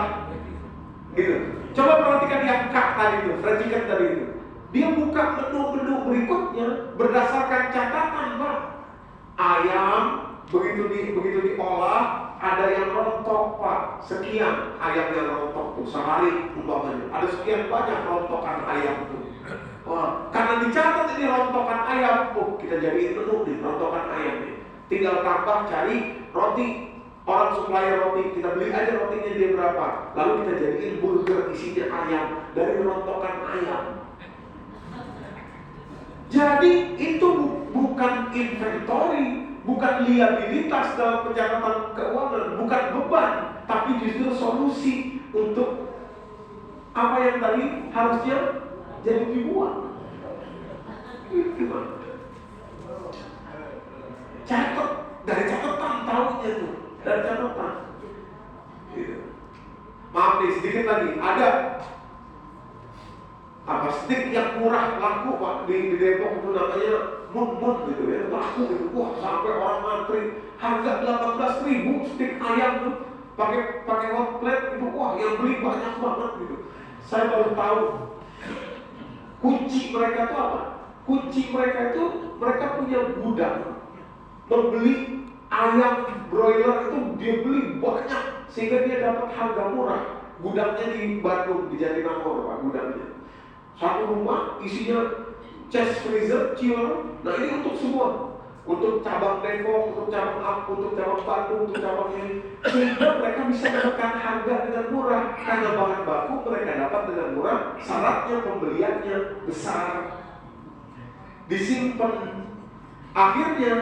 A: gitu. Coba perhatikan yang K tadi itu, fried chicken tadi itu. Dia buka menu-menu berikutnya berdasarkan catatan, Pak. Ayam begitu diolah, ada yang rontok, Pak. Sekian ayam yang rontok tuh sehari umpamanya. Ada sekian banyak rontokan ayam tuh. Wah, karena dicatat ini rontokan ayam, kita jadiin menu nih rontokan ayam nih. Tinggal tambah cari roti. Orang supplier roti, kita beli aja rotinya dia berapa. Lalu kita jadiin burger isinya ayam dari rontokan ayam. Jadi itu bukan inventory, bukan liabilitas dalam pencatatan keuangan, bukan beban, tapi justru solusi untuk apa yang tadi harusnya jadi dibuat. Gimana? Catat, dari catatan tahunya tuh, dari catatan. Gitu. Maaf nih, sedikit lagi, ada stik yang murah laku Pak di Depok itu namanya mun gitu ya, laku gitu. Wah, sampai orang ngantri, harga 18.000 stik ayam tuh pakai hot plate itu. Wah, yang beli banyak banget gitu. Saya baru tahu kunci mereka itu apa? Kunci mereka itu mereka punya gudang membeli ayam broiler itu, dia beli banyak sehingga dia dapat harga murah. Gudangnya di Bandung, di Jatinangor Pak, gudangnya. Satu rumah isinya chest freezer, chiller. Nah ini untuk semua, untuk cabang Depok, untuk cabang Bandung, untuk cabang ini. Sehingga mereka bisa menekan harga dengan murah karena bahan baku mereka dapat dengan murah. Syaratnya pembeliannya besar, disimpan. Akhirnya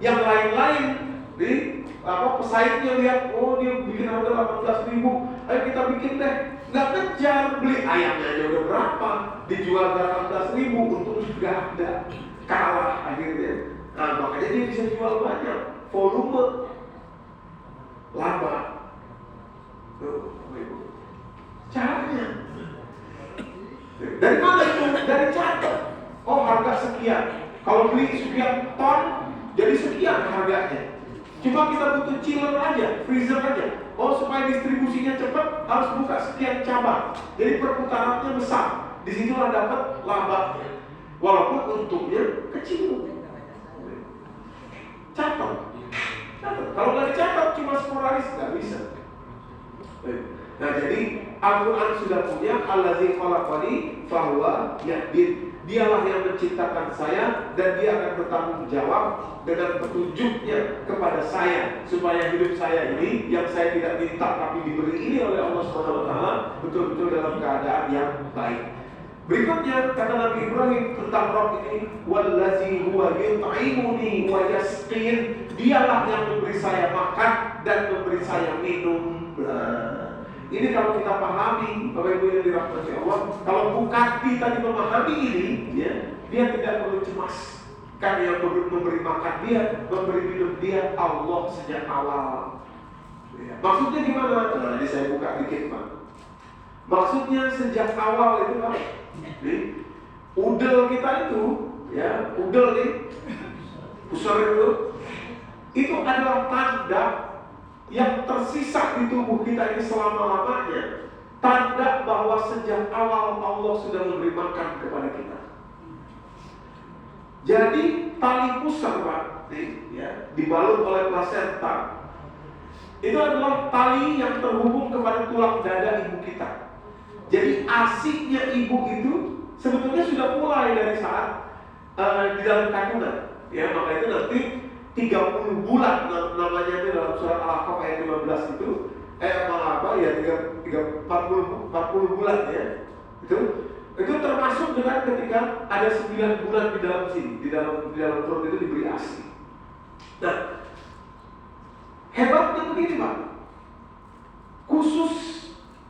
A: yang lain-lain pesaingnya lihat, oh dia bikin harga 18.000, ayo kita bikin deh. Nggak kejar, beli ayamnya aja udah berapa, dijual 18.000, untung juga ada, kalah akhirnya. Nah makanya dia bisa jual banyak, volume, laba. Caranya dari mana itu? Dari catat. Oh harga sekian, kalau beli sekian ton jadi sekian harganya. Cuma kita butuh chiller aja, freezer aja. Oh supaya distribusinya cepat harus buka sekian cabang. Jadi perputarannya besar. Disitulah dapat labanya. Walaupun untungnya kecil. Catat. Kalau nggak dicatat cuma sporadis nggak bisa. Nah jadi Al-Quran sudah punya allazi khalaqani fahuwa yahdin. Dialah yang menciptakan saya dan dia akan bertanggung jawab dengan petunjuknya kepada saya supaya hidup saya ini yang saya tidak minta tapi diberi ini oleh Allah SWT betul-betul dalam keadaan yang baik. Berikutnya kata Nabi Ibrahim tentang Rabb ini, wallazi huwa yut'imuni wa yasqin. Dialah yang memberi saya makan dan memberi saya minum. Ini kalau kita pahami, Bapak Ibu yang dirahmati Allah, kalau Bukati tadi memahami ini, ya, dia tidak perlu cemas. Karena yang memberi makan dia, memberi minum dia Allah sejak awal. Ya. Maksudnya gimana? Nah, ini saya buka dikit Pak. Maksudnya sejak awal itu Pak, Nih, udel kita itu, ya, udel nih, pusar itu adalah tanda yang tersisa di tubuh kita ini selama-lamanya. Tanda bahwa sejak awal Allah sudah memberi makan kepada kita. Jadi tali pusar, Pak, ya, dibalut oleh plasenta. Itu adalah tali yang terhubung kepada tulang dada ibu kita. Jadi asiknya ibu itu sebetulnya sudah mulai dari saat di dalam kandungan. Ya, maka itu nanti 30 bulan namanya itu dalam surat Al-Ahqaf ayat 15 itu. Ya 40 bulan ya. Itu termasuk dengan ketika ada 9 bulan di dalam sini, di dalam perut itu diberi ASI. Nah, hebatnya begini, Pak. Khusus,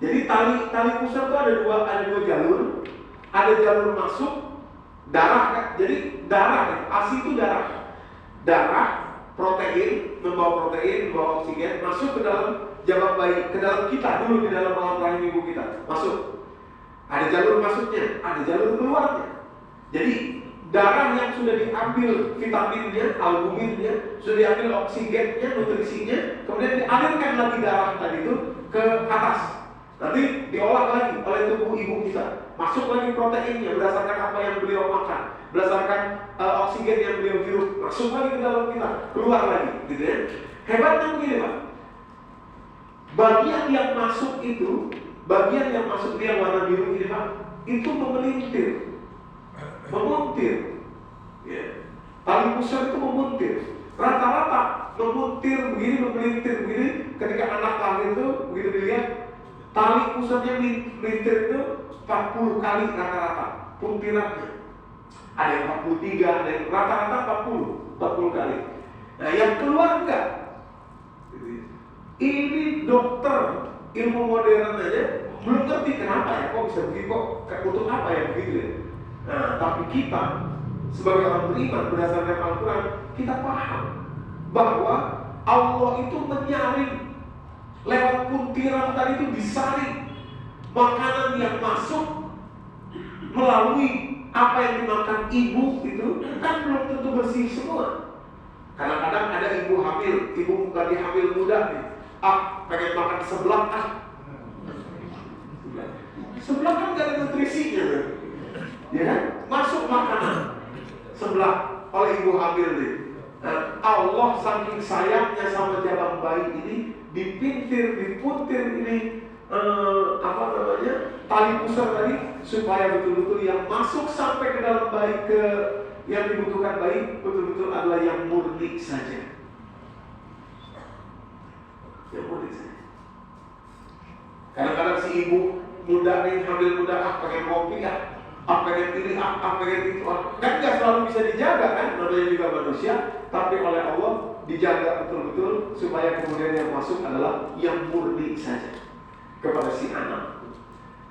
A: jadi tali pusat itu ada dua jalur. Ada jalur masuk darah kan? Jadi darah, ASI itu darah. Darah, protein, membawa oksigen masuk ke dalam jamak bayi, ke dalam kita dulu, di dalam alam rahim ibu kita. Masuk. Ada jalur masuknya, ada jalur keluarnya. Jadi darah yang sudah diambil vitaminnya, albuminnya, sudah diambil oksigennya, nutrisinya, kemudian dialirkan lagi darah tadi itu ke atas. Nanti diolah lagi oleh tubuh ibu kita. Masuk lagi proteinnya berdasarkan apa yang beliau makan, berdasarkan oksigen yang beliau hirup, masuk lagi ke dalam kita, keluar lagi, gitu ya. Hebatnya begini, Pak. Bagian yang masuk itu, bagian yang masuk dia warna biru ini, Pak, itu memelintir, memuntir, ya. Tali pusar itu memuntir, rata-rata memuntir begini, memelintir begini. Ketika anak lahir itu begitu dilihat, tali pusarnya melintir itu 40 kali rata-rata puntirannya. Ada yang 43, ada yang rata-rata 40 kali. Nah, yang keluar enggak. Ini dokter ilmu modern aja belum ngerti kenapa ya, kok bisa begitu, kok untuk apa ya begitu ya. Nah, tapi kita sebagai orang beriman berdasarkan Al-Quran, kita paham bahwa Allah itu menyaring lewat puntiran tadi, itu disaring makanan yang masuk melalui apa yang dimakan ibu itu kan belum tentu bersih semua. Kadang-kadang ada ibu hamil, ibu lagi hamil muda nih, pengen makan seblak, seblak kan gak ada nutrisinya kan? Ya kan? Masuk makanan seblak oleh ibu hamil nih. Nah, Allah saking sayangnya sama jabang bayi ini, dipuntir ini tali pusar tadi, supaya betul-betul yang masuk sampai ke dalam bayi, ke yang dibutuhkan bayi betul-betul adalah yang murni saja. Yang murni saja. Kadang-kadang si ibu muda nih, hamil muda, pengen kopi pengen ini, pengen itu, kan gak selalu bisa dijaga kan, namanya juga manusia. Tapi oleh Allah dijaga betul-betul supaya kemudian yang masuk adalah yang murni saja kepada si anak.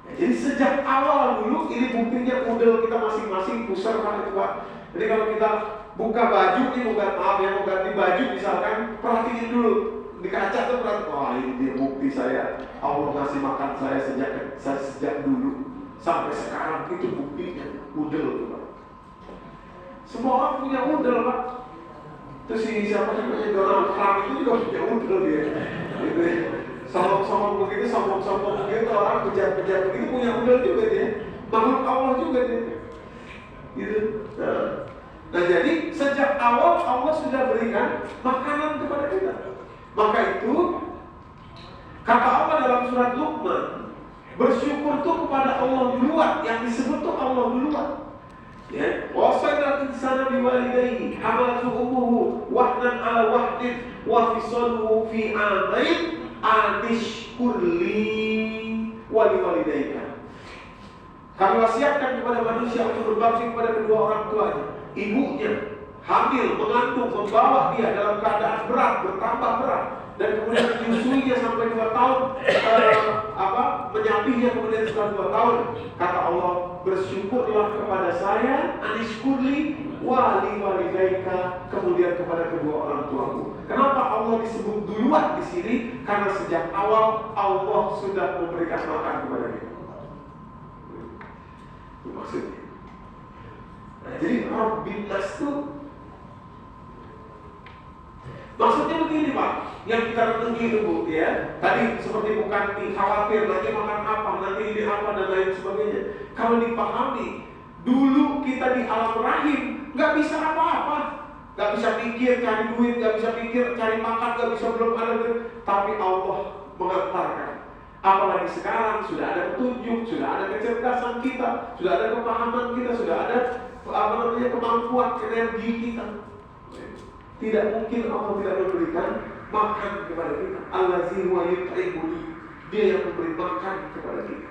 A: Ya, jadi sejak awal dulu ini buktinya udel kita masing-masing pusar kan itu, Pak. Jadi kalau kita buka baju nih, mau ganti baju misalkan, perhatiin dulu di kaca tuh, wah ini dia bukti saya, Allah ngasih makan saya sejak dulu sampai sekarang, itu buktinya udel tuh, Pak. Semua orang punya udel, Pak. Terus siapa namanya Donald Trump itu juga punya udel dia. Gitu ya. Sombong begitu, sombong begitu, orang bejat begitu punya udel juga dia. Makhluk Allah juga dia. Gitu. Nah, jadi sejak awal Allah sudah berikan makanan kepada kita. Maka itu kata Allah dalam surat Luqman, bersyukur tuh kepada Allah duluan, yang disebut tuh Allah duluan. Ya, wasailal insana biwalidayhi hamalatu ummuhu wahnan ala wahdin wa fisaluhu fi amain anishkurli wa liwalidayka. Kami wasiatkan kepada manusia untuk berbakti kepada kedua orang tuanya. Ibunya hamil, mengandung, membawa dia dalam keadaan berat, bertambah berat, dan kemudian menyusuinya sampai 2 tahun, menyapihnya kemudian setelah 2 tahun. Kata Allah, bersyukurlah kepada saya, anishkurli wa liwalidayka, kemudian kepada kedua orang tuamu. Kenapa Allah disebut duluan di sini? Karena sejak awal Allah sudah memberikan makan kepada kita. Itu maksudnya. Nah, jadi Rabbin Nas itu maksudnya begini Pak, yang kita renungi itu Bu ya. Tadi seperti bukan khawatir nanti makan apa, nanti ini apa dan lain sebagainya. Kalau dipahami, dulu kita di alam rahim nggak bisa apa-apa, nggak bisa pikir cari duit, nggak bisa pikir cari makan, nggak bisa belum ada duit. Tapi Allah mengantarkan. Apalagi sekarang sudah ada petunjuk, sudah ada kecerdasan kita, sudah ada kepahaman kita, sudah ada kemampuan energi kita. Tidak mungkin Allah tidak memberikan makan kepada kita. Allazi huwa yut'imuni. Dia yang memberi makan kepada kita.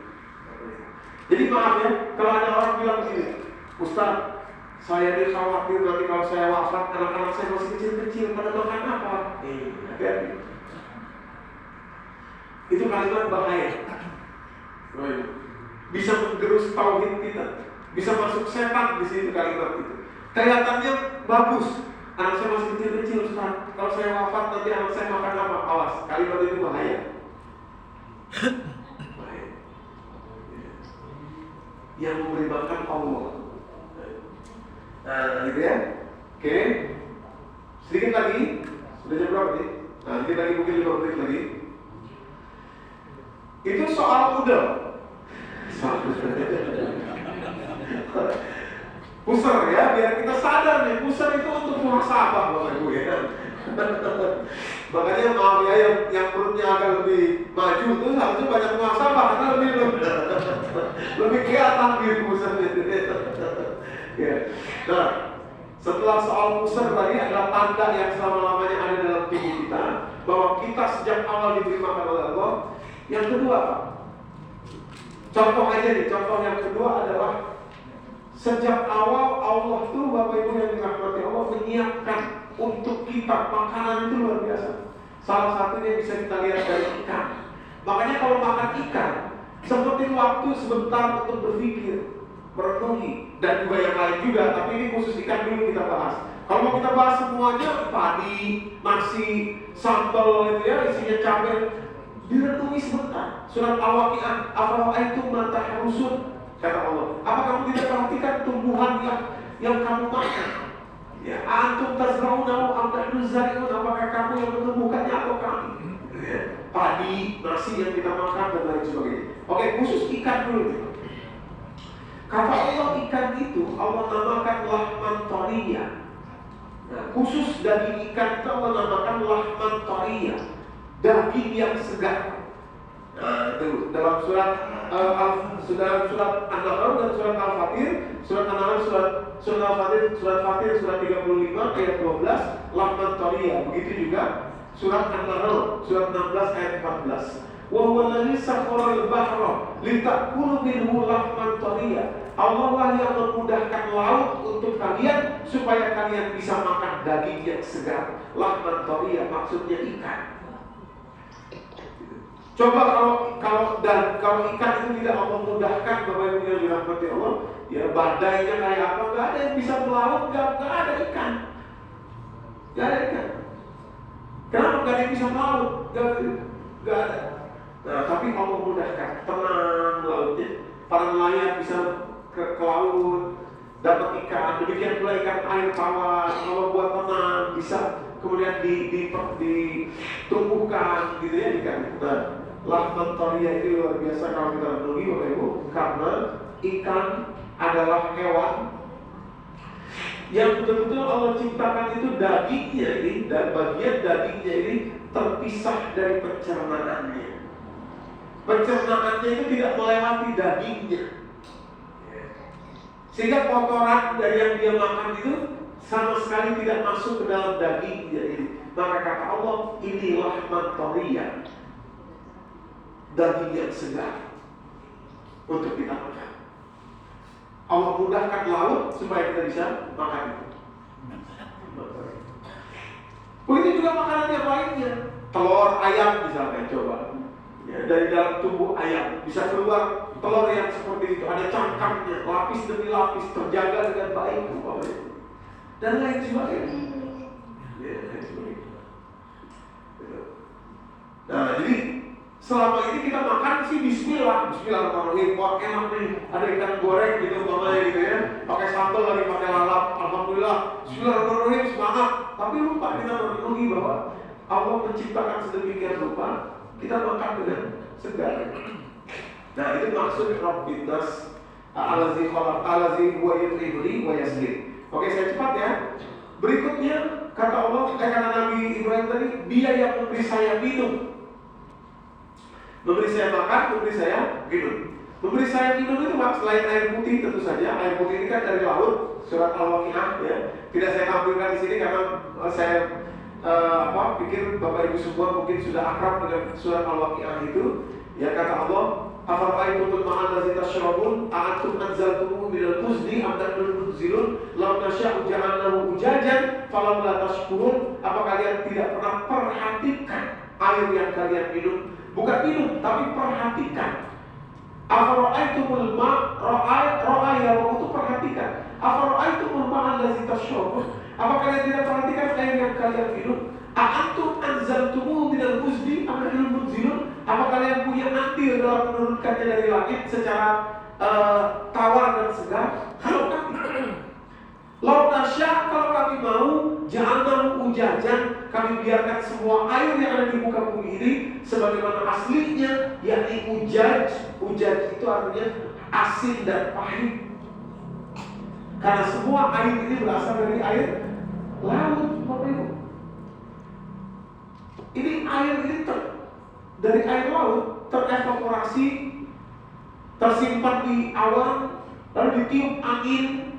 A: Jadi maaf ya, kalau ada orang bilang begini, Ustaz, saya ini khawatir nanti kalau saya wafat anak-anak saya masih kecil-kecil pada makan apa? Hati-hati. Itu kalimat bahaya. Bisa menggerus tauhid kita, bisa masuk setan di sini kalimat itu. Kelihatannya bagus. Anak saya masih kecil-kecil Ustaz. Kalau saya wafat nanti anak saya makan apa? Awas, kalimat itu bahaya. Bahaya. Yang memberi makan Allah. Nah, gitu ya. Oke. Sedikit lagi. Sudah jam berapa nih? Nah, sedikit lagi mungkin 5 menit lagi. Itu soal udel. Puser ya, biar kita sadar nih, puser itu untuk muhasabah Bapak Ibu ya. Makanya maaf ya, yang perutnya agak lebih maju itu harusnya banyak muhasabah karena lebih kelihatan gitu pusernya. Ya. Nah, setelah soal puser tadi adalah tanda yang selama-lamanya ada dalam tubuh kita bahwa kita sejak awal diberi makan oleh Allah. Yang kedua, contoh aja nih, contoh yang kedua adalah sejak awal Allah tuh Bapak Ibu yang dirahmati Allah menyiapkan untuk kita makanan itu luar biasa. Salah satunya bisa kita lihat dari ikan. Makanya kalau makan ikan, seperti waktu sebentar untuk berpikir, merenungi, dan juga yang lain juga. Tapi ini khusus ikan dulu kita bahas. Kalau mau kita bahas semuanya, padi, nasi, sambal itu ya, isinya cabai, direnungi sebentar. Surat Al-Waqiah, afara'aitum ma tahrusun, kata Allah. Apa kamu tidak perhatikan tumbuhan yang kamu makan? Ya, antum tazra'unahu am nahnu zari'un, apakah kamu yang menumbuhkannya atau kami? Ya, padi, nasi yang kita makan dan lain sebagainya. Oke, khusus ikan dulu. Kata Allah ikan itu Allah namakan lahman thariya. Nah, khusus daging ikan itu Allah namakan lahman thariya, daging yang segar. Nah, itu dalam surat An-Nahl dan surat Al-Fatir, surat An-Nahl, surat Al-Fatir, surat 35 ayat 12, lahman thariya. Begitu juga surat An-Nahl, surat 16 ayat 14. Wa huwa alladhi sakhkhara al-bahra litakulu minhu lahman thariya. Allah lah yang memudahkan laut untuk kalian supaya kalian bisa makan daging yang segar. Lahman thariya maksudnya ikan. Coba kalau ikan itu tidak Allah mudahkan Bapak Ibu yang dirahmati Allah, ya badainya kayak apa, nggak ada yang bisa melaut, nggak ada ikan, nggak ada ikan. Kenapa nggak ada yang bisa melaut? Nggak ada. Nah, tapi Allah mudahkan, tenang lautnya, para nelayan bisa ke laut, dapat ikan, demikian pula ikan air tawar, Allah buat tenang, bisa kemudian ditumbuhkan gitu ya ikan. Nah, lahman thariya itu luar biasa kalau kita renungi Bapak Ibu, karena ikan adalah hewan yang betul-betul Allah ciptakan itu dagingnya ini dan bagian dagingnya ini terpisah dari pencernaannya. Pencernaannya itu tidak melewati dagingnya, sehingga kotoran dari yang dia makan itu sama sekali tidak masuk ke dalam dagingnya ini. Maka kata Allah, ini lahman thariya, daging yang segar untuk kita makan. Allah mudahkan laut supaya kita bisa makan itu. Begitu juga makanan yang lainnya, telur ayam misalnya, coba ya, dari dalam tubuh ayam bisa keluar telur yang seperti itu, ada cangkangnya, lapis demi lapis, terjaga dengan baik, dan lain sebagainya. Ya, lain sebagainya. Nah, jadi selama ini kita makan sih bismillahirrahmanirrahim, wah enak nih, ada ikan goreng gitu umpamanya gitu ya, pakai sambal lagi pakai lalap, alhamdulillah, bismillahirrahmanirrahim, semangat. Tapi lupa kita merenungi bahwa Allah menciptakan sedemikian rupa kita makan dengan segar. Nah itu maksud Rabbin Nas Allazi khalaq allazi huwa yut'imuni wa yasqin. Oke, saya cepat ya. Berikutnya kata Allah, kata Nabi Ibrahim tadi, Dia yang memberi saya minum, memberi saya makan, memberi saya minum. Memberi saya minum itu selain air putih tentu saja. Air putih ini kan dari laut, surat Al-Waqiah ya. Tidak saya tampilkan di sini karena saya pikir Bapak Ibu semua mungkin sudah akrab dengan surat Al-Waqiah itu. Ya kata Allah, afara'aytumul ma'al ladzi tashrabun a'antum anzaltumuhu minal muzni am nahnu munzilun law nasya'u ja'alnahu ujajan falau la tashkurun. Apa kalian tidak pernah perhatikan air yang kalian minum? Bukan minum, tapi perhatikan. Afara'aytumul ma'a ya itu perhatikan. Afara'aytumul ma'al ladzi tashrabun. Apa kalian tidak perhatikan air yang kalian minum? A'antum anzaltumuhu minal muzni am nahnu munzilun. Apa kalian punya andil dalam menurunkannya dari langit secara tawar dan segar? Kalau kami mau, ja'alnahu ujajan, kami biarkan semua air yang ada di muka bumi ini sebagaimana aslinya, yakni ujaj. Ujaj itu artinya asin dan pahit. Karena semua air ini berasal dari air laut, Bapak Ibu. Ini air ini dari air laut terevaporasi, tersimpan di awan, lalu ditiup angin,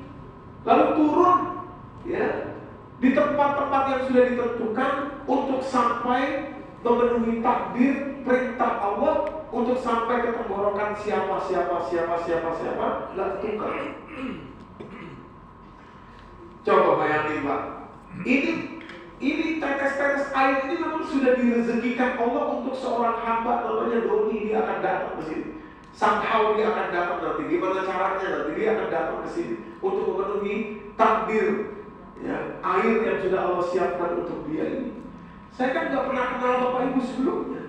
A: lalu turun ya di tempat-tempat yang sudah ditentukan untuk sampai memenuhi takdir perintah Allah, untuk sampai ke tenggorokan siapa nggak tukar. Coba bayangin Pak, ini tetes-tetes air ini memang sudah direzekikan Allah untuk seorang hamba namanya Doni. Dia akan datang ke sini. Somehow dia akan datang nanti. Gimana caranya nanti dia akan datang ke sini untuk memenuhi takdir ya, air yang sudah Allah siapkan untuk dia ini. Saya kan nggak pernah kenal Bapak Ibu sebelumnya.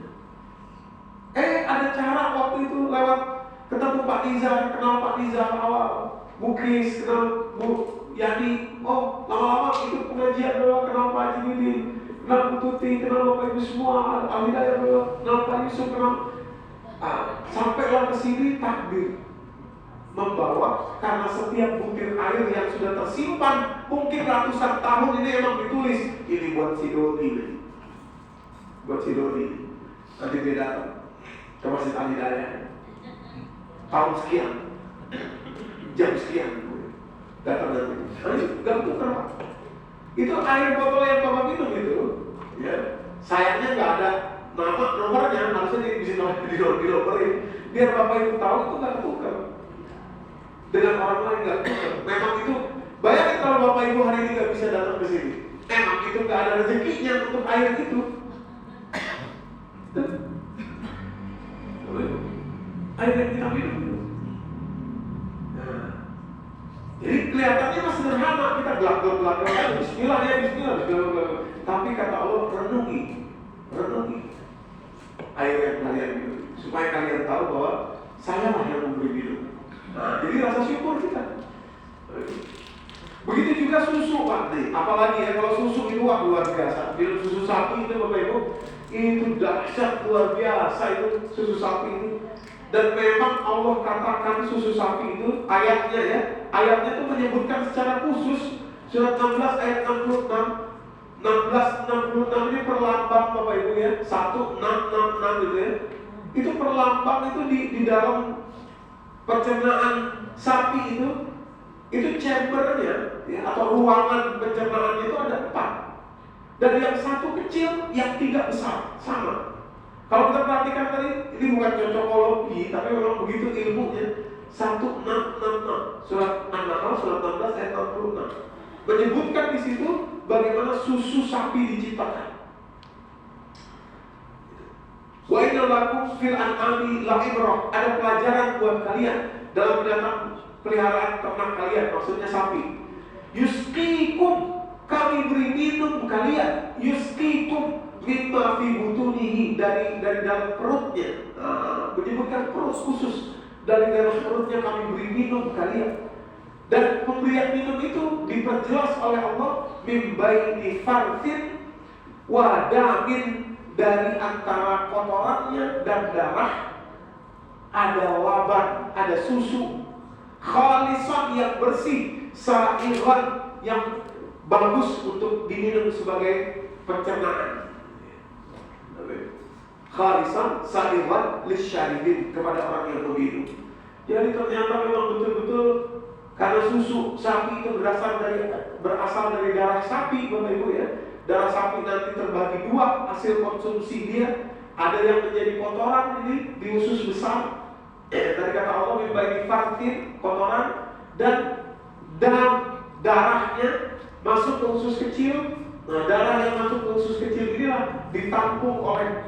A: Ada cara waktu itu lewat ketemu Pak Nizar, kenal Pak Nizar awal, Bukis, kenal Bu Yani, lama-lama itu pengajian doa, kenal Pak Haji Widin, kenal Bu Tuti, kenal Bapak Ibu semua, Al-Hidayah doa, kenal Pak Yusuf, kenal. Sampailah ke sini takdir membawa, karena setiap butir air yang sudah tersimpan mungkin ratusan tahun ini emang ditulis ini buat si Dodi, buat si Dodi. Nanti dia datang ke Masjid Al-Hidayah tahun sekian, jam sekian datang nanti. Gak tukar Pak. Itu air botol yang Bapak minum itu ya, sayangnya gak ada nama nomornya, harusnya bisa dinomborin biar Bapak Ibu tahu itu gak tukar dengan orang lain, gak tukar. Memang itu, bayangin kalau Bapak Ibu hari ini gak bisa datang ke sini, emang itu gak ada rezekinya untuk air itu. Air yang kita minum. Jadi kelihatannya masih sederhana, kita gelap-gelap, bismillah ya, bismillah. Tapi kata Allah, renungi air yang kalian minum, supaya kalian tahu bahwa saya lah yang memberi minum. Jadi rasa syukur kita. Begitu juga susu Pak nih, apalagi ya kalau susu itu luar biasa. Minum susu sapi itu Bapak Ibu, itu dahsyat luar biasa itu susu sapi itu. Dan memang Allah katakan susu sapi itu ayatnya itu menyebutkan secara khusus surat 16 ayat 66 ini perlambang Bapak Ibu ya, 1666 gitu ya. Itu perlambang itu di dalam pencernaan sapi itu chambernya ya, atau ruangan pencernaannya itu ada 4. Dan yang satu kecil, yang 3 besar, sama. Kalau kita perhatikan tadi, ini bukan cocokologi, tapi memang begitu ilmunya. 1666 surat An-Nahl surat 16 ayat 66 menyebutkan di situ bagaimana susu sapi diciptakan. Wa inna lakum fil an'ami la'ibrah, ada pelajaran buat kalian dalam binatang peliharaan ternak kalian, maksudnya sapi. Yusqikum, kami beri minum kalian, yusqikum mimma fi butunihi, dari dalam perutnya. Menyebutkan perut khusus, dari dalam perutnya kami beri minum kalian. Dan pemberian minum itu diperjelas oleh Allah min baini farthin wa damin, dari antara kotorannya dan darah ada laban, ada susu, khalisan yang bersih, sa'iran yang bagus untuk diminum sebagai pencernaan. Khalisan sa'iran lisyaribin, kepada orang yang meminum. Jadi ternyata memang betul-betul karena susu sapi itu berasal dari darah sapi, Bapak Ibu ya. Darah sapi nanti terbagi dua hasil konsumsi dia. Ada yang menjadi kotoran ini di usus besar. Dari kata Allah membaiki fartin, kotoran, dan darahnya masuk ke usus kecil. Nah, darah yang masuk ke usus kecil inilah ditampung oleh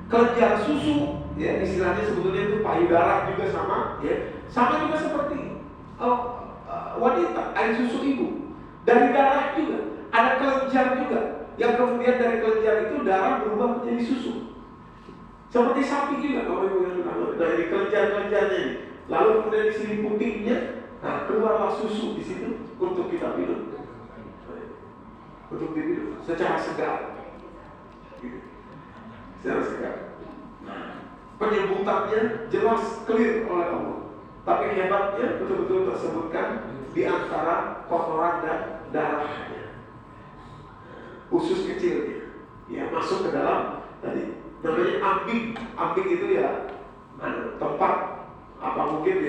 A: kelenjar susu. Ya, istilahnya sebetulnya itu payudara juga sama, ya. Sama juga seperti wanita, air susu ibu. Dari darah juga, ada kelenjar juga, yang kemudian dari kelenjar itu darah berubah menjadi susu. Seperti sapi juga, kalau ibu yang dari kelenjar-kelenjarnya ini. Lalu kemudian di sini putihnya, nah keluarlah susu di situ untuk kita minum. Untuk diminum secara segar. Secara segar. Penyebutannya jelas clear oleh Allah. Tapi hebatnya betul-betul tersebutkan di antara kotoran dan darahnya, usus kecilnya, ya masuk ke dalam tadi namanya ambing. Ambing itu ya tempat apa mungkin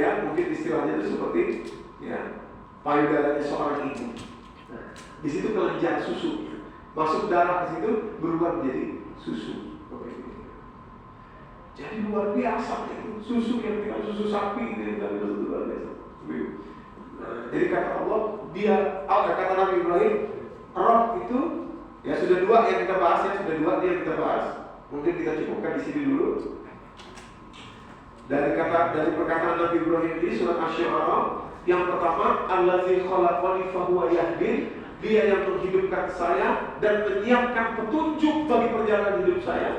A: istilahnya itu seperti ya payudaranya seorang ibu. Nah, di situ kelenjar susunya masuk darah, di situ berubah menjadi susu. Jadi luar biasa itu susu yang tidak susu sapi ini tidak luar biasa. Jadi kata Allah, kata Nabi Ibrahim, roh itu ya sudah dua yang kita bahas, yang kita bahas. Mungkin kita cukupkan di sini dulu. Dari perkataan Nabi Ibrahim ini surat Asy-Syu'ara, yang pertama, allazi khalaqani fahuwa yahdin, dia yang menghidupkan saya dan menyiapkan petunjuk bagi perjalanan hidup saya.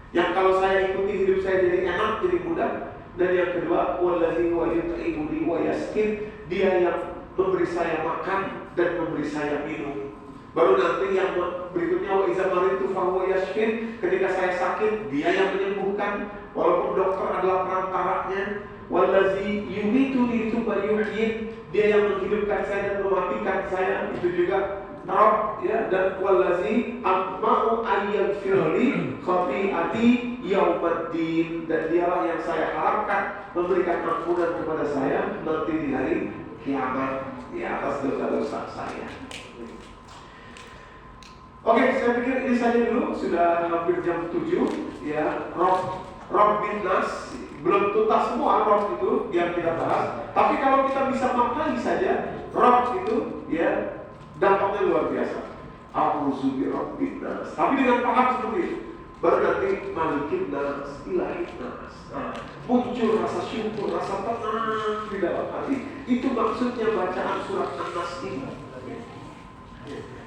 A: Yang kalau saya ikuti hidup saya jadi enak, jadi mudah. Dan yang kedua, wallazi wa yut'imuni wa yasqin, dia yang memberi saya makan dan memberi saya minum. Baru nanti yang berikutnya, wa iza maritu fa huwa yashfin, ketika saya sakit dia yang menyembuhkan, walaupun dokter adalah perantaranya. Wallazi yumituni tsumma yuhyin, dia yang menghidupkan saya dan mematikan saya, itu juga Rabb, ya. Dan wallazi atma'u ayyaghfirli khati'ati yaumaddin, dan dialah yang saya harapkan memberikan ampunan kepada saya nanti di hari kiamat, di atas dosa-dosa saya. Oke, saya pikir ini saja dulu, sudah hampir jam 7 ya. Rabb bin Nas, belum tuntas semua Rabb itu yang kita bahas. Tapi kalau kita bisa maknai saja Rabb itu ya, dampaknya luar biasa. A'udzu birabbin nas. Tapi dengan paham seperti itu, baru nanti malikin nas, ilahin nas. Muncul rasa syukur, rasa tenang di dalam hati. Itu maksudnya bacaan surat An-Nas ini.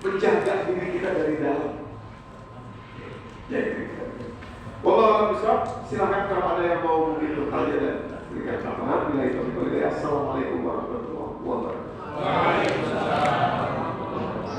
A: Menjaga diri kita dari dalam. Wallahu a'lam. Silakan kalau ada yang mau bertanya dan berikan tambahan. Assalamualaikum warahmatullahi wabarakatuh.